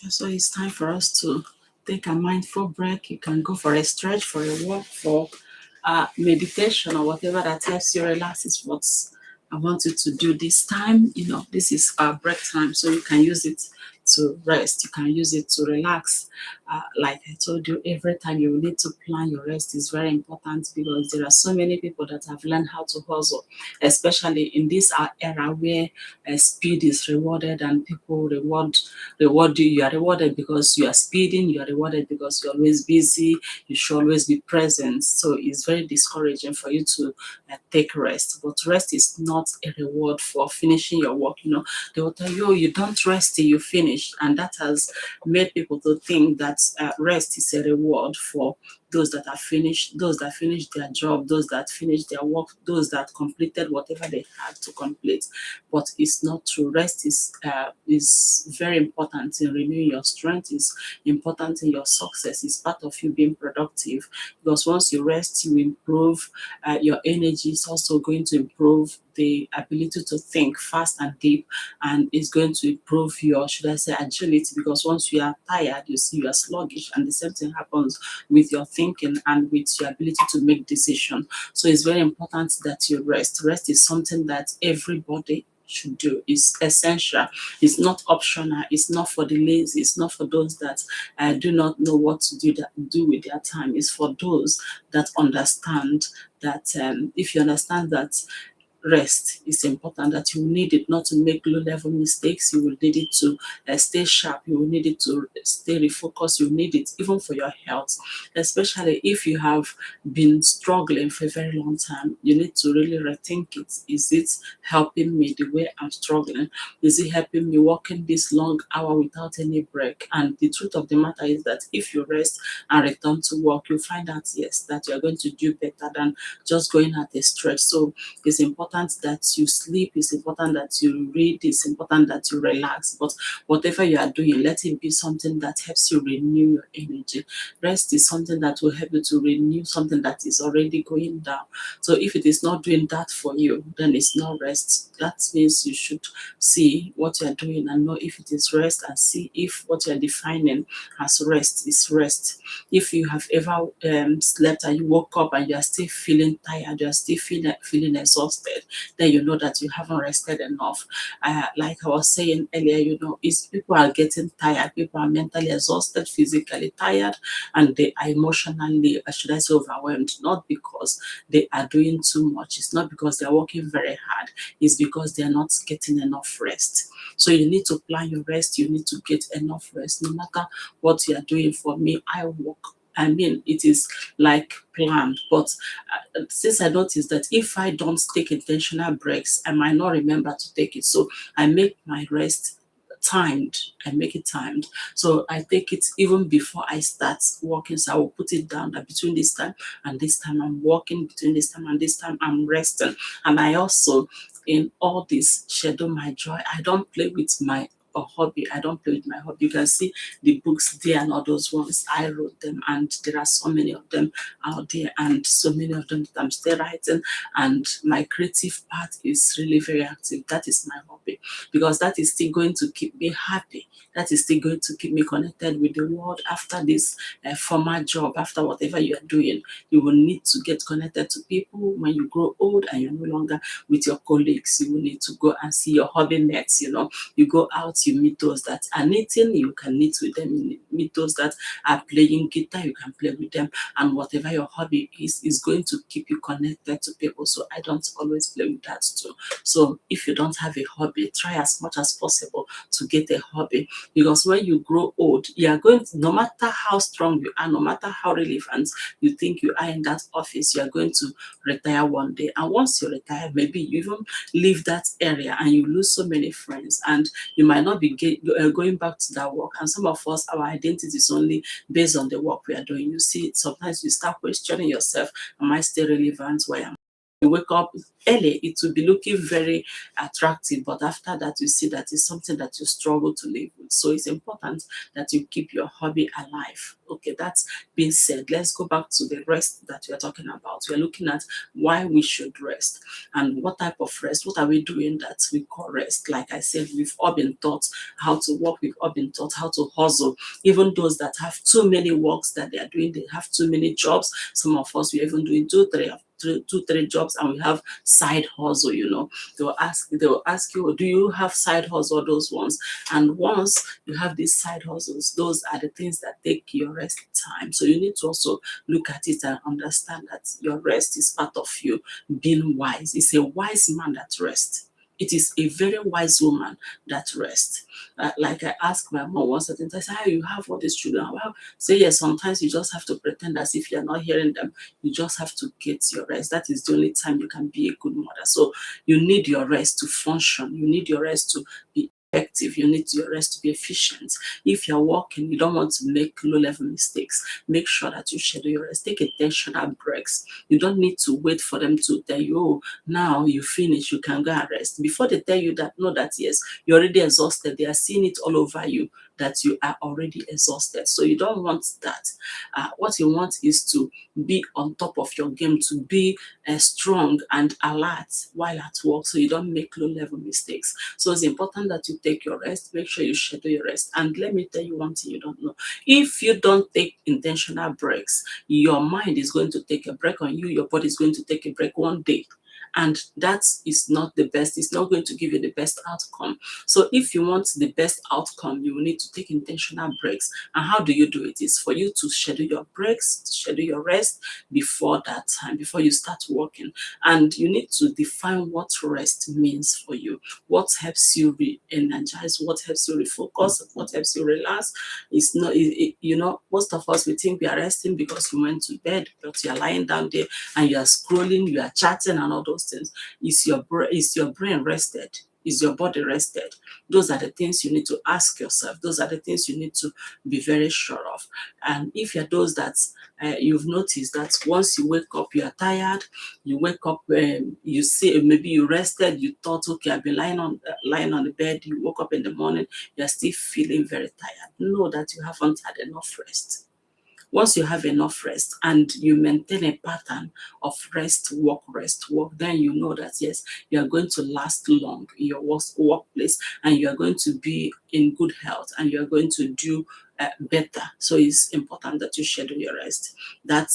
So it's time for us to take a mindful break. You can go for a stretch, for a walk, for meditation, or whatever that helps you relax. Is what I want you to do this time. This is our break time, so you can use it to rest. You can use it to relax. Like I told you, every time you need to plan your rest is very important because there are so many people that have learned how to hustle, especially in this era where speed is rewarded and people reward you. You are rewarded because you are speeding. You are rewarded because you're always busy. You should always be present. So it's very discouraging for you to take rest. But rest is not a reward for finishing your work. They will tell you, "Oh, you don't rest till you finish," and that has made people to think that rest is a reward for those that finish their job, those that finish their work, those that completed whatever they had to complete. But it's not true. Rest is very important in renewing your strength. Is important in your success. It's part of you being productive because once you rest, you improve. Your energy is also going to improve the ability to think fast and deep, and it's going to improve your, should I say, agility, because once you are tired, you see you are sluggish, and the same thing happens with your thinking and with your ability to make decisions. So it's very important that you rest. Rest is something that everybody should do. It's essential. It's not optional. It's not for the lazy. It's not for those that do not know what to do with their time. It's for those that understand that if you understand that rest is important, that you need it not to make low level mistakes. You will need it to stay sharp. You will need it to stay refocused. You need it even for your health, especially if you have been struggling for a very long time. You need to really rethink it. Is it helping me the way I'm struggling? Is it helping me working this long hour without any break? And the truth of the matter is that if you rest and return to work, you find out, yes, that you're going to do better than just going at a stretch. So it's important that you sleep, it's important that you read, it's important that you relax. But whatever you are doing, let it be something that helps you renew your energy. Rest is something that will help you to renew something that is already going down. So if it is not doing that for you, then it's not rest. That means you should see what you are doing and know if it is rest, and see if what you are defining as rest is rest. If you have ever slept and you woke up and you are still feeling tired, you are still feeling exhausted, then you know that you haven't rested enough. Like I was saying earlier, is people are getting tired, people are mentally exhausted, physically tired, and they are emotionally, should I say, overwhelmed. Not because they are doing too much, it's not because they are working very hard, it's because they are not getting enough rest. So you need to plan your rest, you need to get enough rest, no matter what you are doing. For me, I work. I mean, it is like planned, but since I noticed that if I don't take intentional breaks, I might not remember to take it. So I make my rest timed. I make it timed. So I take it even before I start working. So I will put it down that between this time and this time I'm working, between this time and this time I'm resting. And I also, in all this, schedule my joy. I don't play with my hobby. I don't play with my hobby. You can see the books there and all those ones. I wrote them, and there are so many of them out there, and so many of them that I'm still writing. And my creative part is really very active. That is my hobby, because that is still going to keep me happy. That is still going to keep me connected with the world after this formal job, after whatever you are doing. You will need to get connected to people when you grow old and you're no longer with your colleagues. You will need to go and see your hobby mates. You go out, you meet those that are knitting, you can knit with them. You meet those that are playing guitar, you can play with them. And whatever your hobby is going to keep you connected to people. So I don't always play with that too. So if you don't have a hobby, try as much as possible to get a hobby, because when you grow old, you are going to, no matter how strong you are, no matter how relevant you think you are in that office, you are going to retire one day. And once you retire, maybe you even leave that area and you lose so many friends, and you might not be going back to that work. And some of us, our identity is only based on the work we are doing. You see, sometimes you start questioning yourself, am I still relevant? Why am you wake up early, it will be looking very attractive, but after that you see that it's something that you struggle to live with. So it's important that you keep your hobby alive. Okay, that's being said, let's go back to the rest that we are talking about. We are looking at why we should rest and what type of rest, what are we doing that we call rest. Like I said, we've all been taught how to work, we've all been taught how to hustle. Even those that have too many works that they are doing, they have too many jobs. Some of us, we're even doing two, three jobs, and we have side hustle. They will ask you, do you have side hustle? Those ones. And once you have these side hustles, those are the things that take your rest time. So you need to also look at it and understand that your rest is part of you being wise. It's a wise man that rests. It is a very wise woman that rests. Like I asked my mom once, I said, "How you have all these children?" Well, say yes. Sometimes you just have to pretend as if you're not hearing them. You just have to get your rest. That is the only time you can be a good mother. So you need your rest to function. You need your rest to be effective. You need your rest to be efficient. If you're working, you don't want to make low-level mistakes. Make sure that you schedule your rest. Take intentional breaks. You don't need to wait for them to tell you, oh, now you finish, you can go and rest. Before they tell you that, know that yes, you're already exhausted. They are seeing it all over you that you are already exhausted. So you don't want that. What you want is to be on top of your game, to be strong and alert while at work, so you don't make low-level mistakes. So it's important that you take your rest. Make sure you schedule your rest. And let me tell you one thing you don't know. If you don't take intentional breaks, your mind is going to take a break on you. Your body is going to take a break one day. And that is not the best. It's not going to give you the best outcome. So if you want the best outcome, you will need to take intentional breaks. And how do you do it? It's for you to schedule your breaks, to schedule your rest before that time, before you start working. And you need to define what rest means for you. What helps you re-energize, what helps you refocus, what helps you relax. It's not, most of us, we think we are resting because we went to bed, but you are lying down there and you are scrolling, you are chatting and all those things. Is your brain rested? Is your body rested? Those are the things you need to ask yourself. Those are the things you need to be very sure of. And if you're those that you've noticed that once you wake up, you are tired, you wake up, you see, maybe you rested, you thought, okay, I've been lying on the bed, you woke up in the morning, you're still feeling very tired. Know that you haven't had enough rest. Once you have enough rest and you maintain a pattern of rest, work, then you know that yes, you are going to last long in your workplace, and you are going to be in good health, and you are going to do better. So it's important that you schedule your rest. That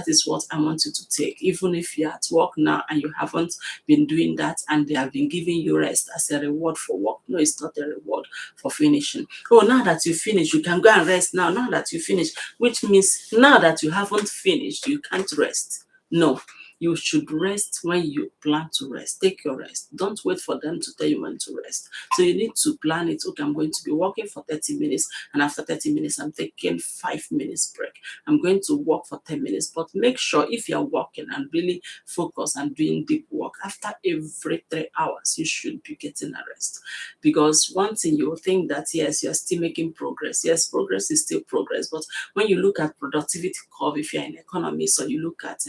is what I want you to take. Even if you're at work now and you haven't been doing that, and they have been giving you rest as a reward for work, no, it's not a reward for finishing. Oh, now that you finish, you can go and rest now. Now that you finish, which means now that you haven't finished, you can't rest. No, you should rest when you plan to rest. Take your rest. Don't wait for them to tell you when to rest. So you need to plan it. Okay, I'm going to be working for 30 minutes, and after 30 minutes, I'm taking 5 minutes break. I'm going to work for 10 minutes. But make sure if you're working and really focus and doing deep work, after every 3 hours, you should be getting a rest. Because one thing, you will think that yes, you're still making progress. Yes, progress is still progress. But when you look at productivity curve, if you're in economy, so you look at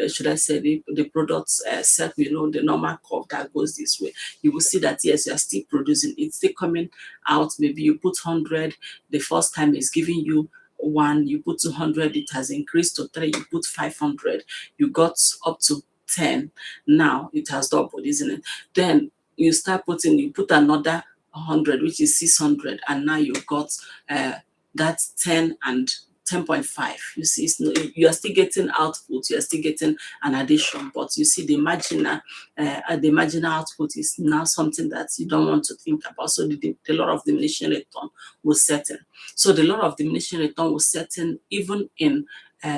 should I say the products circle, the normal curve that goes this way, you will see that yes, you are still producing, it's still coming out. Maybe you put 100, the first time it's giving you 1, you put 200, it has increased to 3, you put 500, you got up to 10, now it has doubled, isn't it? Then you put another 100, which is 600, and now you got that 10 and 10.5. You see, you are still getting output, you are still getting an addition, but you see the marginal output is now something that you don't want to think about. So the law of diminishing return will set in. So the law of diminishing return will set in even in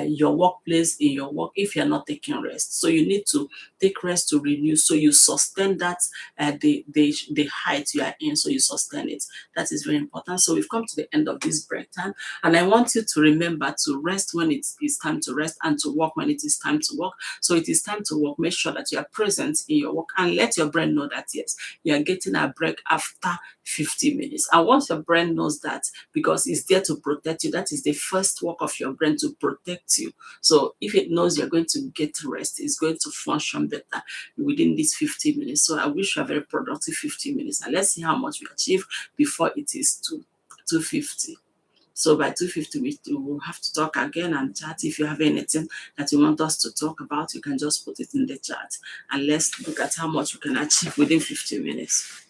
your workplace, in your work, if you're not taking rest. So you need to take rest to renew, so you sustain that the height you are in, so you sustain it. That is very important. So we've come to the end of this break time, and I want you to remember to rest when it is time to rest, and to work when it is time to work. So it is time to work, make sure that you are present in your work, and let your brain know that yes, you are getting a break after 50 minutes. And once your brain knows that, because it's there to protect you, that is the first work of your brain, to protect affect you. So if it knows you're going to get rest, it's going to function better within these 50 minutes. So I wish you a very productive 50 minutes, and let's see how much we achieve before it is 250. So by 250, we will have to talk again and chat. If you have anything that you want us to talk about, you can just put it in the chat, and let's look at how much we can achieve within 50 minutes.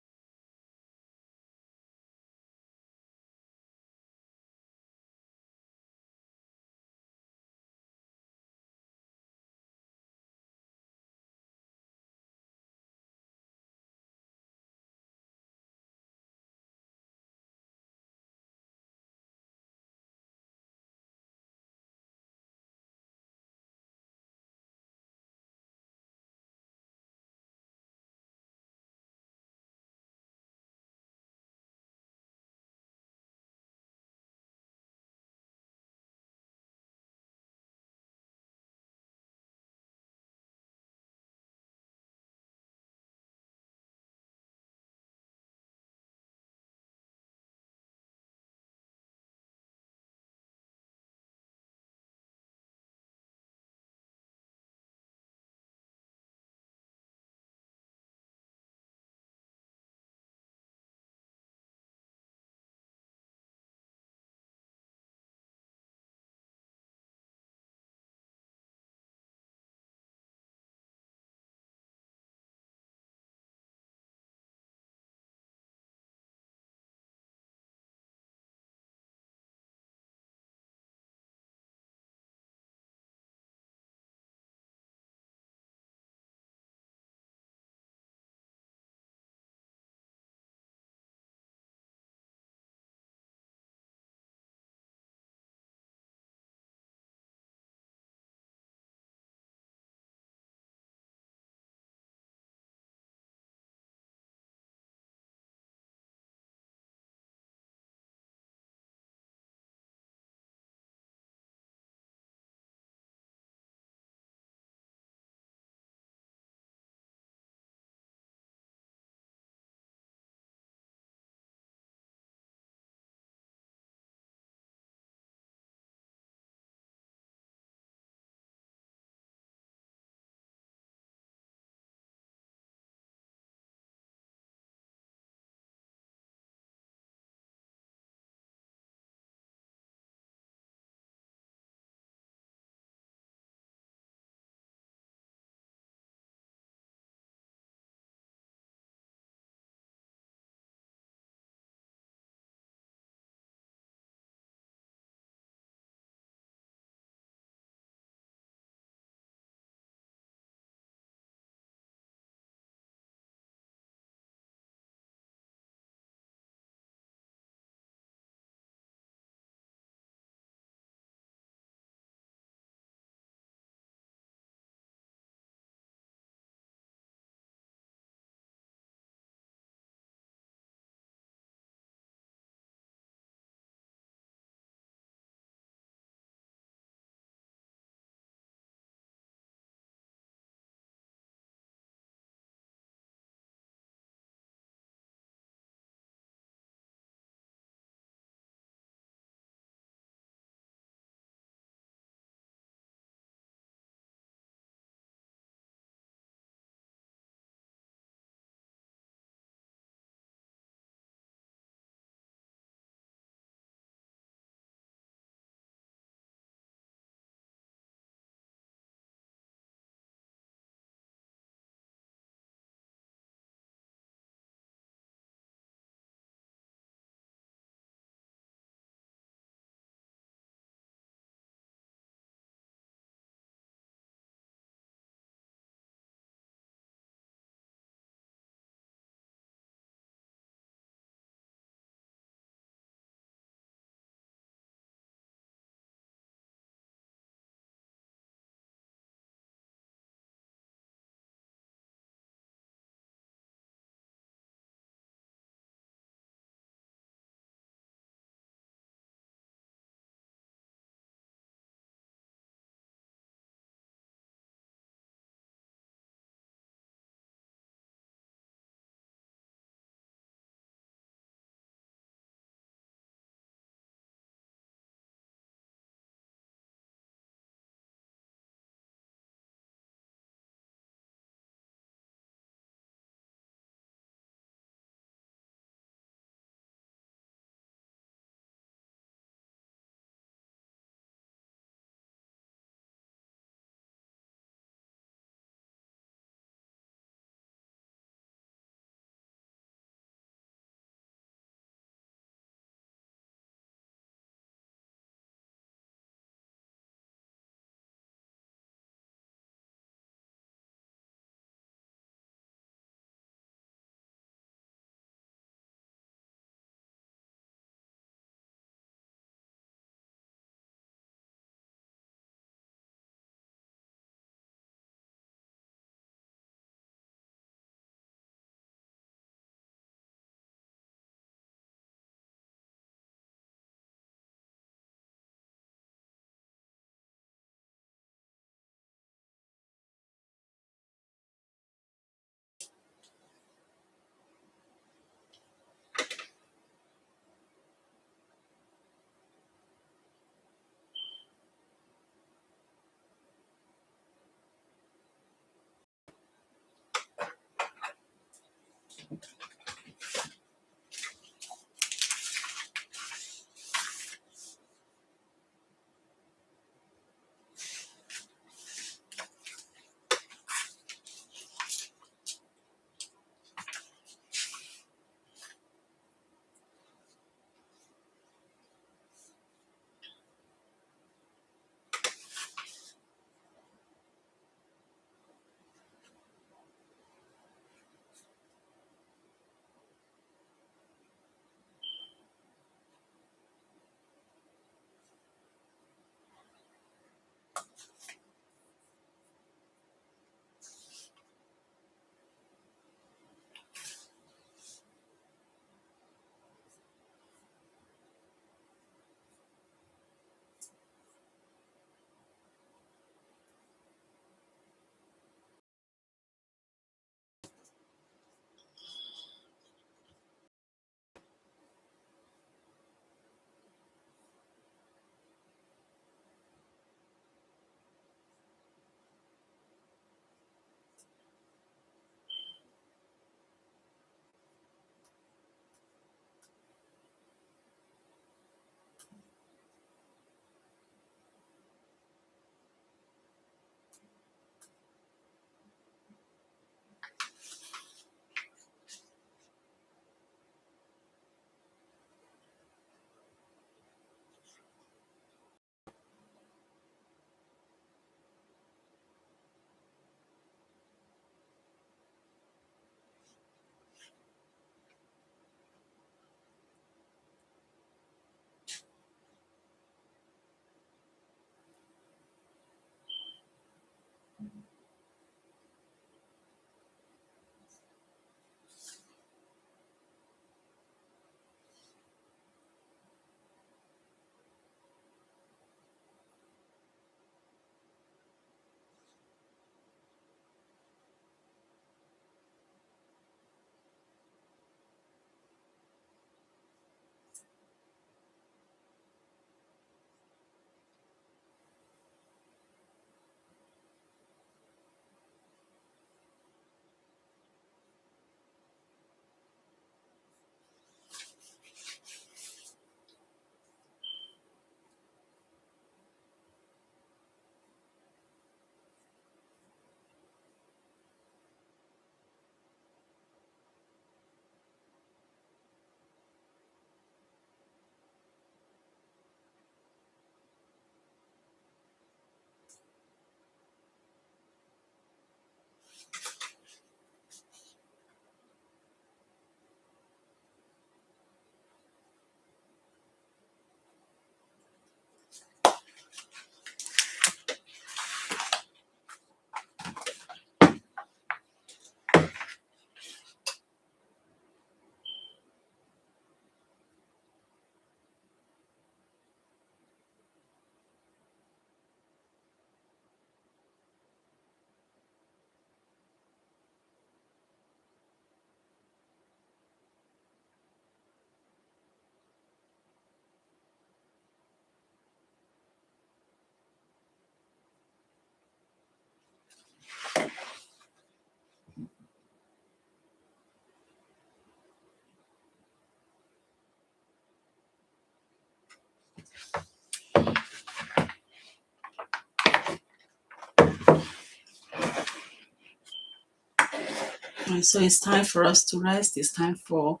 And so it's time for us to rest. It's time for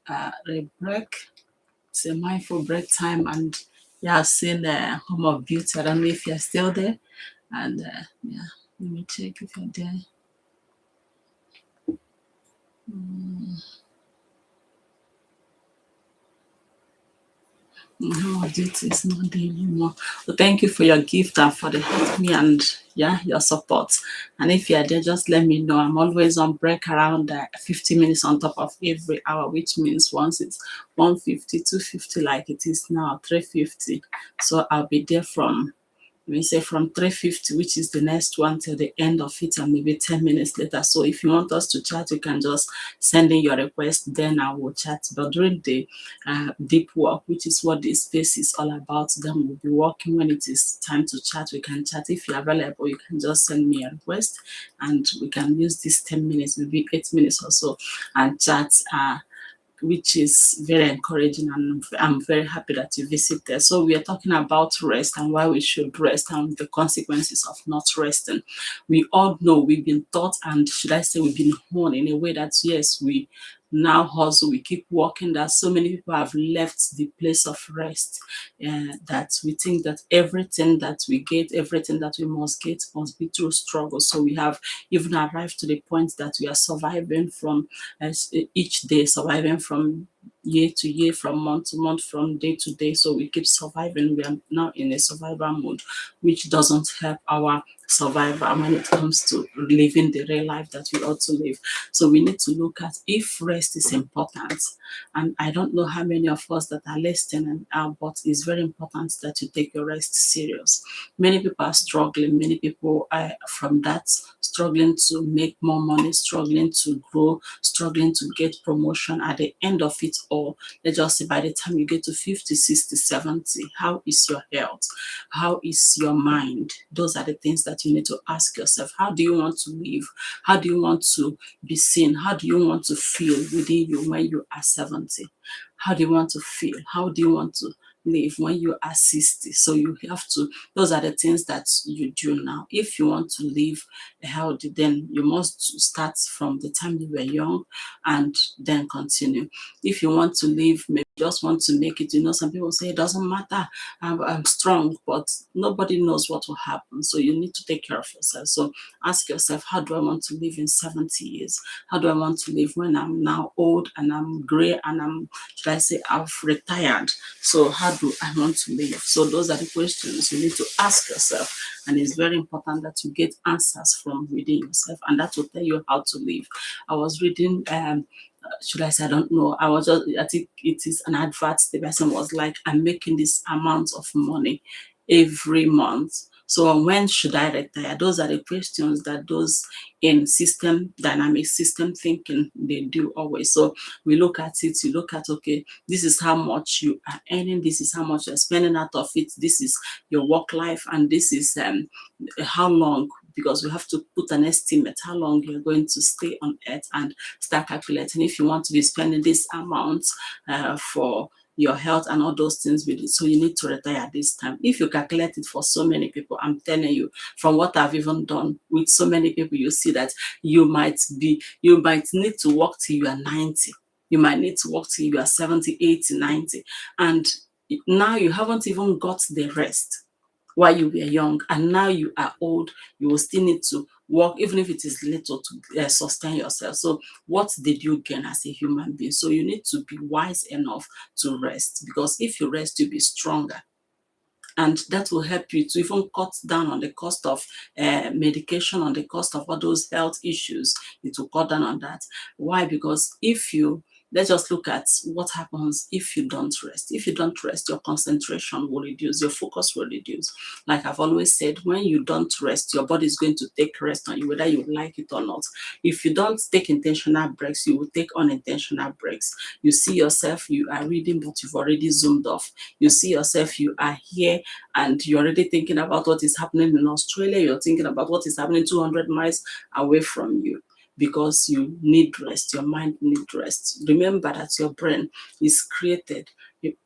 a break. It's a mindful break time, and yeah, I've seen Home of Beauty. I don't know if you're still there. And yeah, let me check if you're there. Home of Beauty is not there anymore. So thank you for your gift and for the help me and yeah, your support. And if you're there, just let me know. I'm always on break around 50 minutes on top of every hour, which means once it's 150, 250 like it is now, 350. So I'll be there from we say from 3:50, which is the next one, till the end of it, and maybe 10 minutes later. So if you want us to chat, you can just send in your request, then I will chat. But during the deep work, which is what this space is all about, then we'll be working. When it is time to chat, we can chat. If you're available, you can just send me a request, and we can use this 10 minutes, maybe 8 minutes or so, and chat. Which is very encouraging, and I'm very happy that you visited. So we are talking about rest and why we should rest and the consequences of not resting. We all know, we've been taught, and should I say we've been honed in a way that yes, we now hustle, we keep working, that so many people have left the place of rest, that we think that everything that we get, everything that we must get must be through struggle. So we have even arrived to the point that we are surviving from each day, surviving from year to year, from month to month, from day to day. So we keep surviving. We are now in a survival mode, which doesn't help our survival when it comes to living the real life that we ought to live. So we need to look at if rest is important. And I don't know how many of us that are listening, but it's very important that you take your rest serious. Many people are struggling. Many people are from that, struggling to make more money, struggling to grow, struggling to get promotion. At the end of it all, let's just say by the time you get to 50, 60, 70, how is your health? How is your mind? Those are the things that you need to ask yourself. How do you want to live? How do you want to be seen? How do you want to feel within you when you are 70? How do you want to feel? How do you want to live when you are 60? So you have to, those are the things that you do now. If you want to live healthy, then you must start from the time you were young and then continue. If you want to live, maybe just want to make it, some people say it doesn't matter, I'm strong, but nobody knows what will happen. So you need to take care of yourself. So ask yourself, how do I want to live in 70 years? How do I want to live when I'm now old and I'm gray and should I say, I've retired? So how do I want to live? So those are the questions you need to ask yourself. And it's very important that you get answers from within yourself, and that will tell you how to live. I was reading, should I say, I don't know. I think it is an advert. The person was like, I'm making this amount of money every month. So when should I retire? Those are the questions that those in system dynamic system thinking they do always. So we look at it, you look at, okay, this is how much you are earning, this is how much you're spending out of it, this is your work life, and this is how long, because we have to put an estimate how long you're going to stay on earth, and start calculating if you want to be spending this amount for your health and all those things with it. So you need to retire at this time. If you calculate it for so many people, I'm telling you, from what I've even done with so many people, you see that you might need to work till you are 90. You might need to work till you are 70, 80, 90. And now you haven't even got the rest while you were young, and now you are old, you will still need to work, even if it is little, to sustain yourself. So what did you gain as a human being? So you need to be wise enough to rest, because if you rest, you'll be stronger, and that will help you to even cut down on the cost of medication, on the cost of all those health issues. It will cut down on that. Why? Because if you, let's just look at what happens if you don't rest. If you don't rest, your concentration will reduce, your focus will reduce. Like I've always said, when you don't rest, your body is going to take rest on you, whether you like it or not. If you don't take intentional breaks, you will take unintentional breaks. You see yourself, you are reading, but you've already zoomed off. You see yourself, you are here, and you're already thinking about what is happening in Australia. You're thinking about what is happening 200 miles away from you, because you need rest. Your mind needs rest. Remember that your brain is created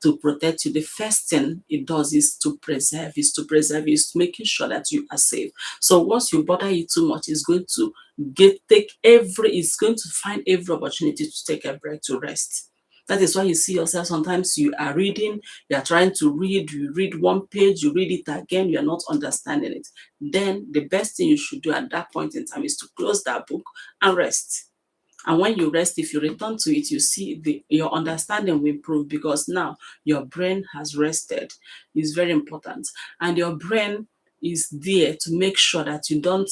to protect you. The first thing it does is to preserve, is making sure that you are safe. So once you bother it too much, it's going to it's going to find every opportunity to take a break, to rest. That is why you see yourself, sometimes you are reading, you are trying to read, you read one page, you read it again, you are not understanding it. Then the best thing you should do at that point in time is to close that book and rest. And when you rest, if you return to it, you see your understanding will improve, because now your brain has rested. It's very important. And your brain is there to make sure that you don't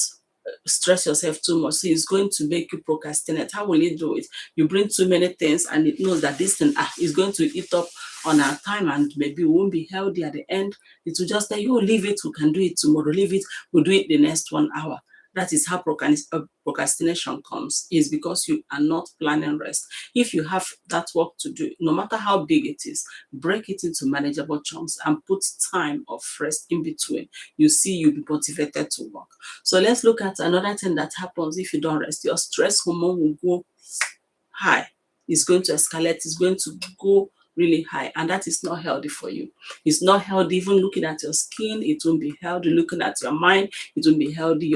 stress yourself too much. So it's going to make you procrastinate. How will it do it? You bring too many things, and it knows that this thing is going to eat up on our time, and maybe we won't be healthy at the end. It will just tell you, oh, leave it, we can do it tomorrow, leave it, we'll do it the next 1 hour. That is how procrastination comes, is because you are not planning rest. If you have that work to do, no matter how big it is, break it into manageable chunks and put time of rest in between. You see, you'll be motivated to work. So let's look at another thing that happens if you don't rest. Your stress hormone will go high. It's going to escalate. It's going to go really high, and that is not healthy for you. It's not healthy. Even looking at your skin, it won't be healthy. Looking at your mind, it won't be healthy.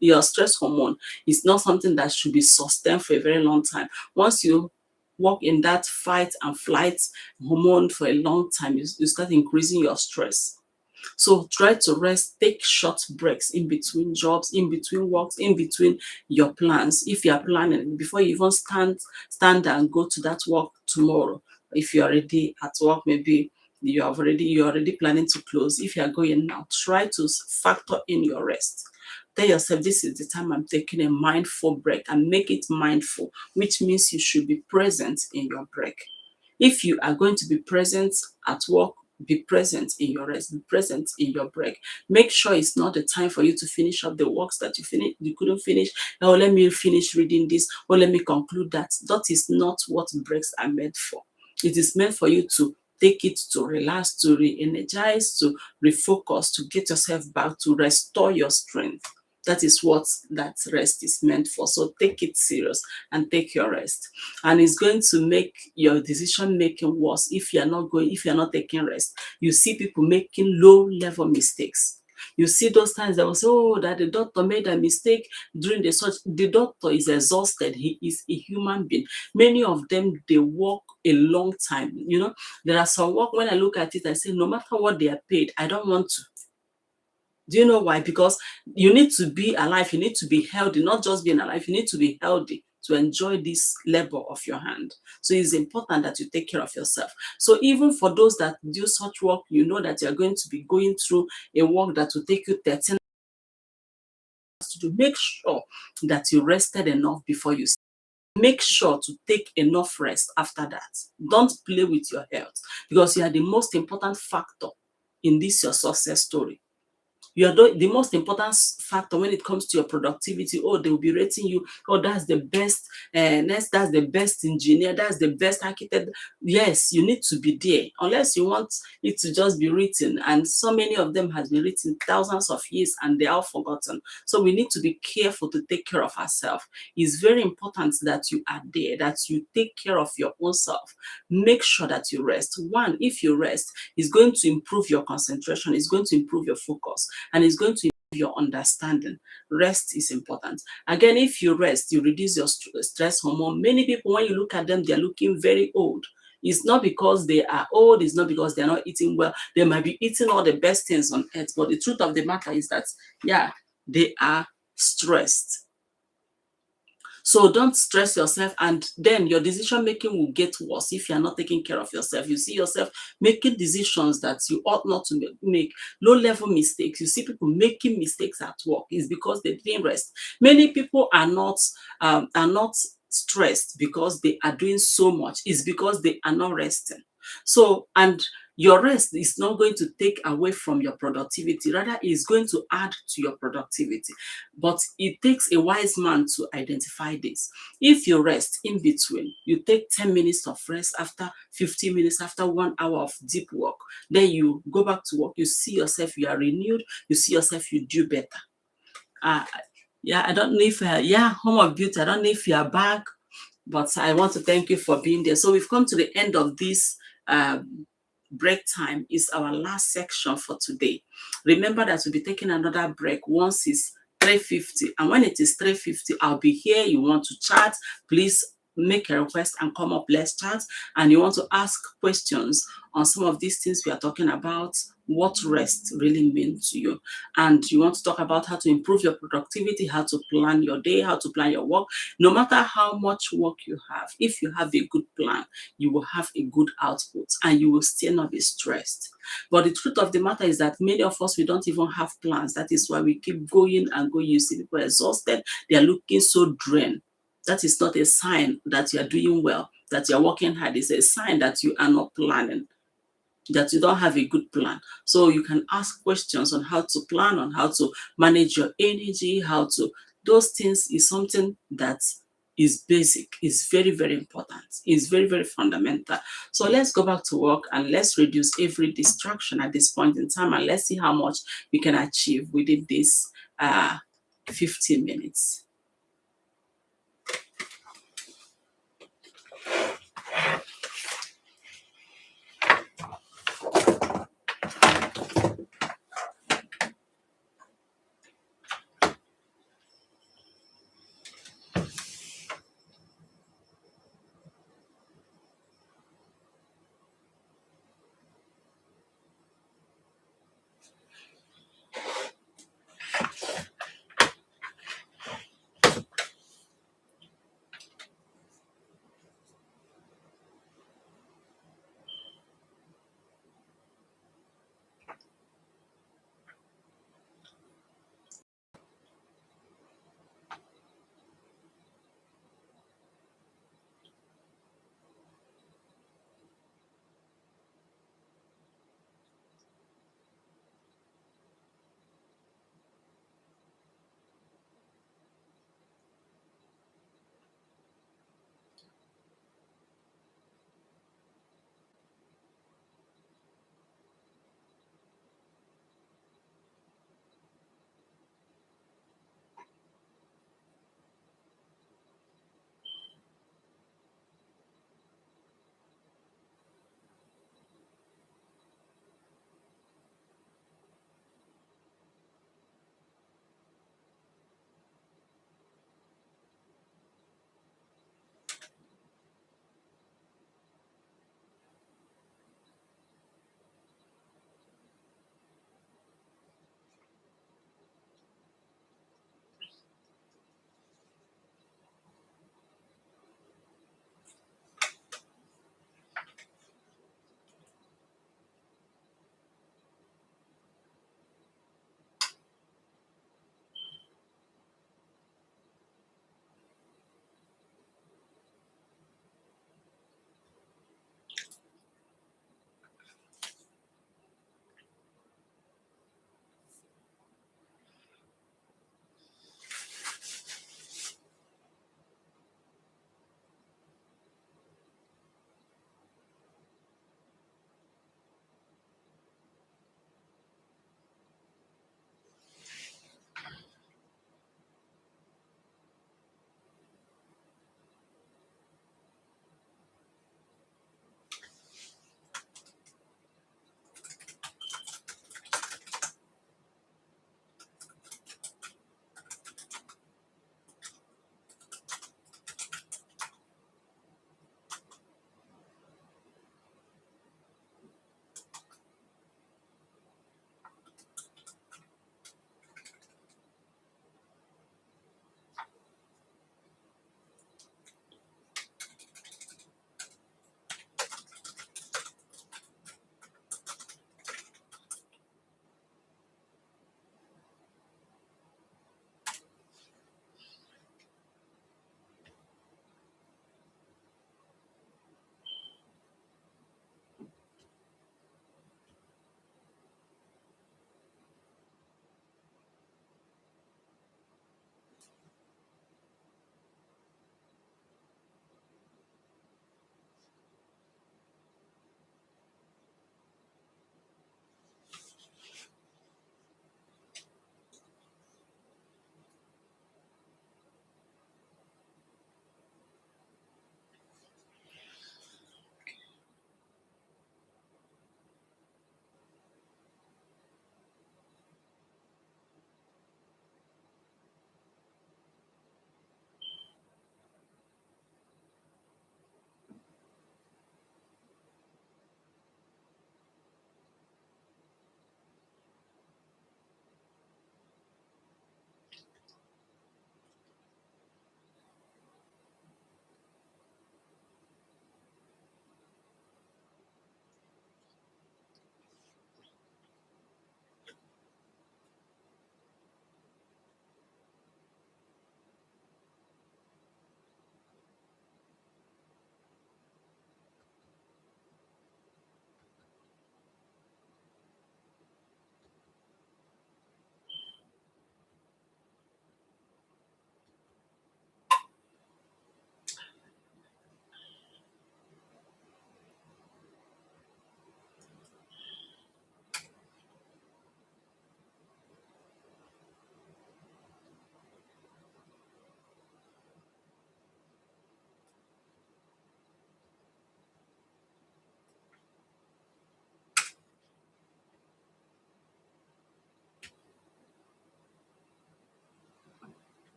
Your stress hormone is not something that should be sustained for a very long time. Once you work in that fight and flight hormone for a long time, you start increasing your stress. So try to rest, take short breaks in between jobs, in between works, in between your plans. If you are planning, before you even stand and go to that work tomorrow, if you're already at work, maybe you're already planning to close. If you are going now, try to factor in your rest. Tell yourself, this is the time I'm taking a mindful break, and make it mindful, which means you should be present in your break. If you are going to be present at work, be present in your rest, be present in your break. Make sure it's not the time for you to finish up the works that you couldn't finish. Oh, let me finish reading this, or let me conclude that. That is not what breaks are meant for. It is meant for you to take it to relax, to re-energize, to refocus, to get yourself back, to restore your strength. That is what that rest is meant for. So take it serious and take your rest. And it's going to make your decision making worse if you're not taking rest. You see people making low level mistakes. You see those times that will say, oh, that the doctor made a mistake during the search. The doctor is exhausted. He is a human being. Many of them, they work a long time. There are some work, when I look at it, I say, no matter what they are paid, I don't want to. Do you know why? Because you need to be alive, you need to be healthy, not just being alive, you need to be healthy to enjoy this labor of your hand. So it's important that you take care of yourself. So even for those that do such work, you know that you're going to be going through a work that will take you 13 hours to do. Make sure that you rested enough before you start. Make sure to take enough rest after that. Don't play with your health, because you are the most important factor in this your success story. You are the most important factor when it comes to your productivity. Oh, they will be rating you. Oh, that's the best. That's the best engineer. That's the best architect. Yes, you need to be there. Unless you want it to just be written, and so many of them has been written thousands of years and they are forgotten. So we need to be careful to take care of ourselves. It's very important that you are there, that you take care of your own self. Make sure that you rest. One, if you rest, it's going to improve your concentration. It's going to improve your focus, and it's going to improve your understanding. Rest is important. Again, if you rest, you reduce your stress hormone. Many people, when you look at them, they're looking very old. It's not because they are old, it's not because they're not eating well. They might be eating all the best things on earth, but the truth of the matter is that, yeah, they are stressed. So don't stress yourself, and then your decision making will get worse if you are not taking care of yourself. You see yourself making decisions that you ought not to make, low level mistakes. You see people making mistakes at work. It's because they didn't rest. Many people are not stressed because they are doing so much. It's because they are not resting. So, and your rest is not going to take away from your productivity, rather it's going to add to your productivity. But it takes a wise man to identify this. If you rest in between, you take 10 minutes of rest after 15 minutes, after 1 hour of deep work, then you go back to work, you see yourself, you are renewed, you see yourself, you do better. Yeah, I don't know if, Home of Beauty, I don't know if you are back, but I want to thank you for being there. So we've come to the end of this break time. Is our last section for today. Remember that we'll be taking another break once it's 3:50, and when it is 3:50, I'll be here. You want to chat, please make a request and come up, let's chat. And you want to ask questions on some of these things we are talking about, what rest really means to you, and you want to talk about how to improve your productivity, how to plan your day, how to plan your work. No matter how much work you have, if you have a good plan, you will have a good output and you will still not be stressed. But the truth of the matter is that many of us, we don't even have plans. That is why we keep going and going. You see people exhausted, they are looking so drained. That is not a sign that you are doing well. that you're working hard is a sign that you are not planning, that you don't have a good plan. So you can ask questions on how to plan, on how to manage your energy, how to, those things is something that is basic, is very, very important, is very, very fundamental. So let's go back to work and let's reduce every distraction at this point in time, and let's see how much we can achieve within this 15 minutes.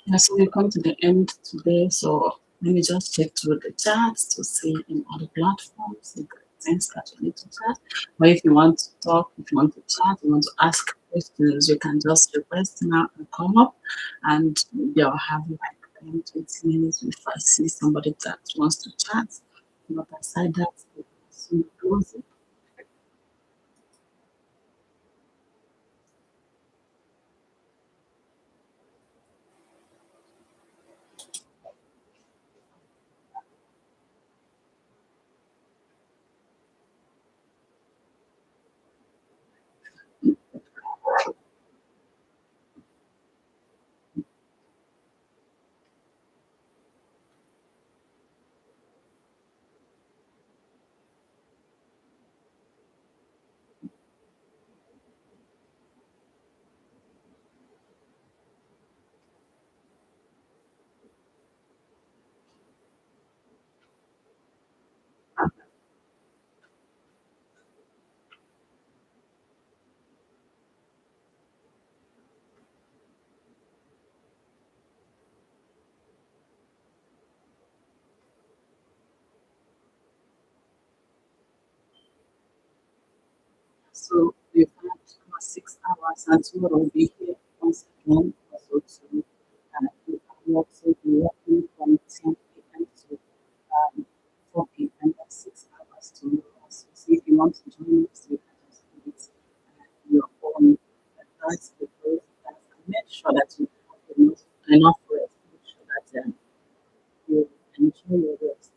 Yeah, so we come to the end today. So let me just check through the charts to see in other platforms if there are things that you need to chat. But if you want to talk, if you want to chat, you want to ask questions, you can just request now and come up, and maybe I'll have like 10, 20 minutes if I see somebody that wants to chat. But aside that, we will soon close it. So we've had 6 hours, and tomorrow we'll be here once again also to do our work. So we're working from 10 a.m. to 4 p.m. That's 6 hours tomorrow. So if you want to join us, you can just do it your own advice because make sure that you have enough rest. Make sure that you enjoy your rest.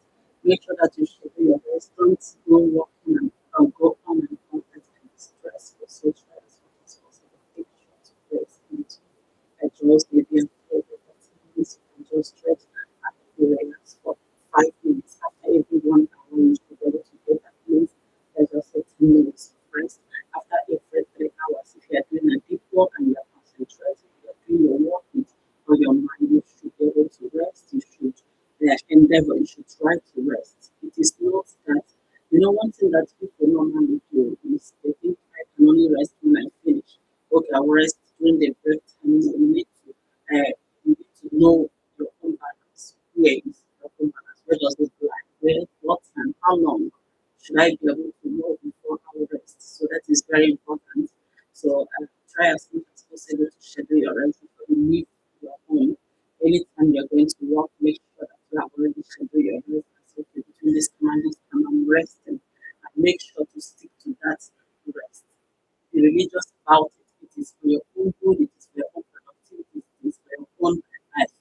Make sure that you schedule your rest. Don't go walking and go on and on and stressful. So try as much as possible. Take short breaks and just maybe a little bit of minutes. You can just stretch and you relax for 5 minutes. After every 1 hour, you should be able to get at least just say 10 minutes of rest. After every 3 hours, if you are doing a deep work and you are concentrating, you are doing your work with your mind, you should be able to rest. You should endeavor, you should try to rest. It is not that, one thing that people normally do is they think I can only rest when I finish. Okay, I will rest during the break time. No, you need to know your own balance. Where is your own balance? Where does it lie? Where, what time, how long should I be able to know before I will rest? So that is very important. So try as much as possible to schedule your rest before you leave your home. Anytime you're going to work, make sure that you have already scheduled your rest. So okay, between this time and this time, I'm resting. And make sure to stick to that rest. Be religious about it. It is for your own good, it is for your own productivity, it is for your own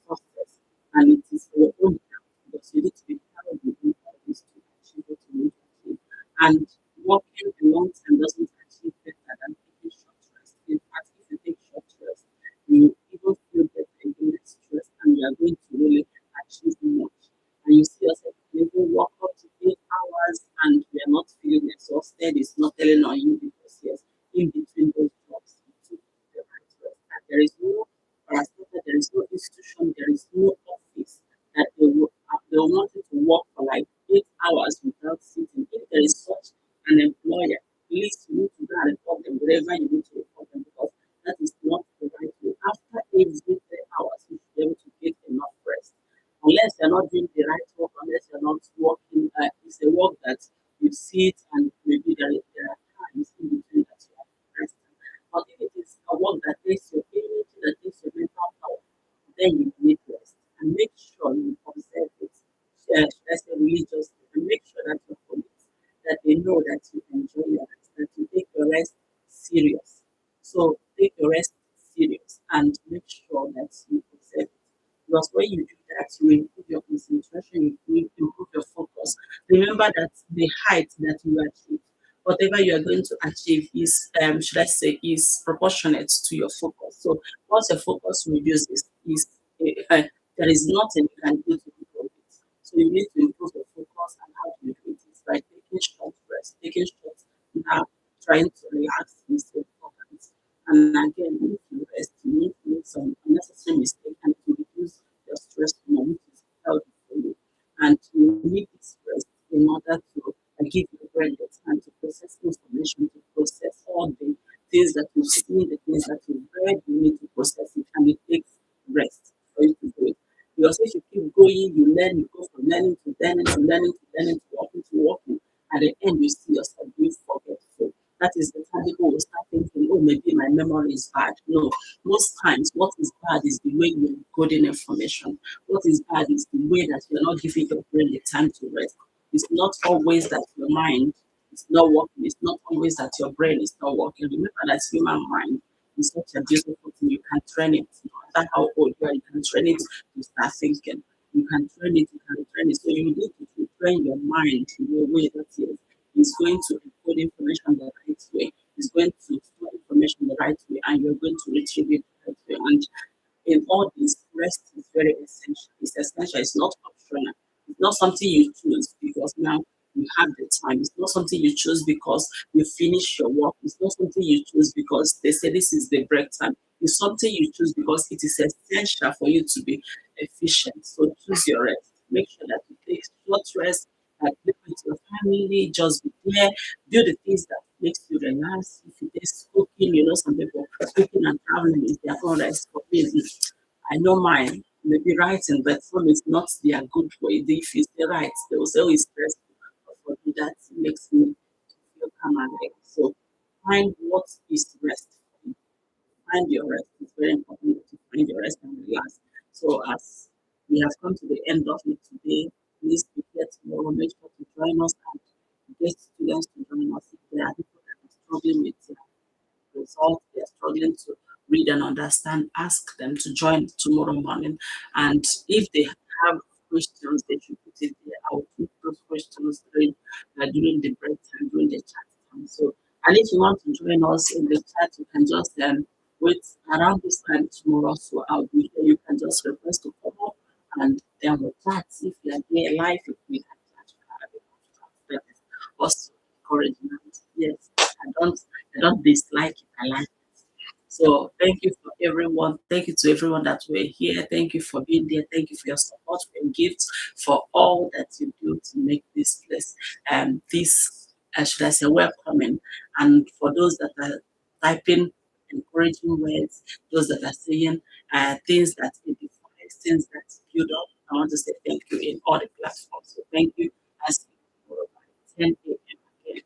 success, and it is for your own health. Because you need to be proud of doing all this to achieve what you need to achieve. And working a long time doesn't achieve better than taking short rest. In fact, if you take short rest, you even feel better, you get less stress, and you are going to really achieve much. And you see yourself maybe work up to 8 hours and you are not feeling exhausted. It's not telling on you because yes, in between those jobs, you took the right rest. And there is no parastatal, there is no institution, there is no office that they will want you to work for like 8 hours without sitting. If there is such an employer, please you need to go and report them wherever you need to report them because that is not the right way. After every 3 hours, you should be able to get enough rest. Unless you're not doing the right work, unless you're not working, it's a work that you sit and maybe there are times in between that you have resting. But if it is a work that takes your energy, that takes your mental power, then you need rest. And make sure you observe it. Should I say religiously, and make sure that your colleagues that they know that you enjoy your rest, that you take your rest serious. So take your rest serious and make sure that you observe it. Because when you do that, you improve your concentration, you improve your focus. Remember that the height that you achieve, whatever you are going to achieve is, should I say, is proportionate to your focus. So once your focus reduces, there is nothing you can do to improve it. So you need to improve your focus, and how do you do it? Is by taking short rest, taking short nap, trying to relax is important. And again, if you rest, you need to make some unnecessary mistake and to reduce your stress hormone, which is healthy for you. And you need this rest in order to give your brain the time to process information, to process all the things that you've seen, the things that you've read. You need to process it, and it takes rest for you to learn, you go from learning to learning to learning to learning to working to working. At the end, you see yourself being forgetful. That is the time people will start thinking, oh, maybe my memory is bad. No, most times what is bad is the way you're encoding information. What is bad is the way that you're not giving your brain the time to rest. It's not always that your mind is not working. It's not always that your brain is not working. Remember that human mind is such a beautiful thing. You can train it. No matter how old you are, you can train it to start thinking. You can train it, you can train it. So you need to train your mind in a way that is going to encode information the right way. It's going to store information the right way, and you're going to retrieve it the right way. And in all this, rest is very essential. It's essential. It's not optional. It's not something you choose because now you have the time. It's not something you choose because you finish your work. It's not something you choose because they say this is the break time. It's something you choose because it is essential for you to be efficient. So choose your rest. Make sure that you take short rest, that live with your family, just be there, do the things that makes you relax. If it is cooking, some people cooking and traveling is their own rest. For me, I know mine. Maybe writing, but some is not their good way. If you say right, they will say, oh, it's stressful. But for me, that makes me feel calm and relaxed. So find what is rest for you. Find your rest. It's very important to find your rest and relax. So as we have come to the end of it today, please be here tomorrow. Make sure to join us and get students to join us if there are people that are struggling with results they're struggling to read and understand, ask them to join tomorrow morning. And if they have questions, they should put it there. I will put those questions during the break time, during the chat time. So, and if you want to join us in the chat, you can just wait around this time tomorrow. So I'll be here. You can just request to come up and then we'll chat. If you are there live, if we can chat, you can have a chat. That is also encouraging. Yes, I don't dislike it. I like it. So thank you for everyone. Thank you to everyone that were here. Thank you for being there. Thank you for your support, for your gifts, for all that you do to make this place this should I say welcoming. And for those that are typing encouraging words, those that are saying things that edify, things that build up. I want to say thank you in all the platforms. So thank you as we go by 10 a.m. again.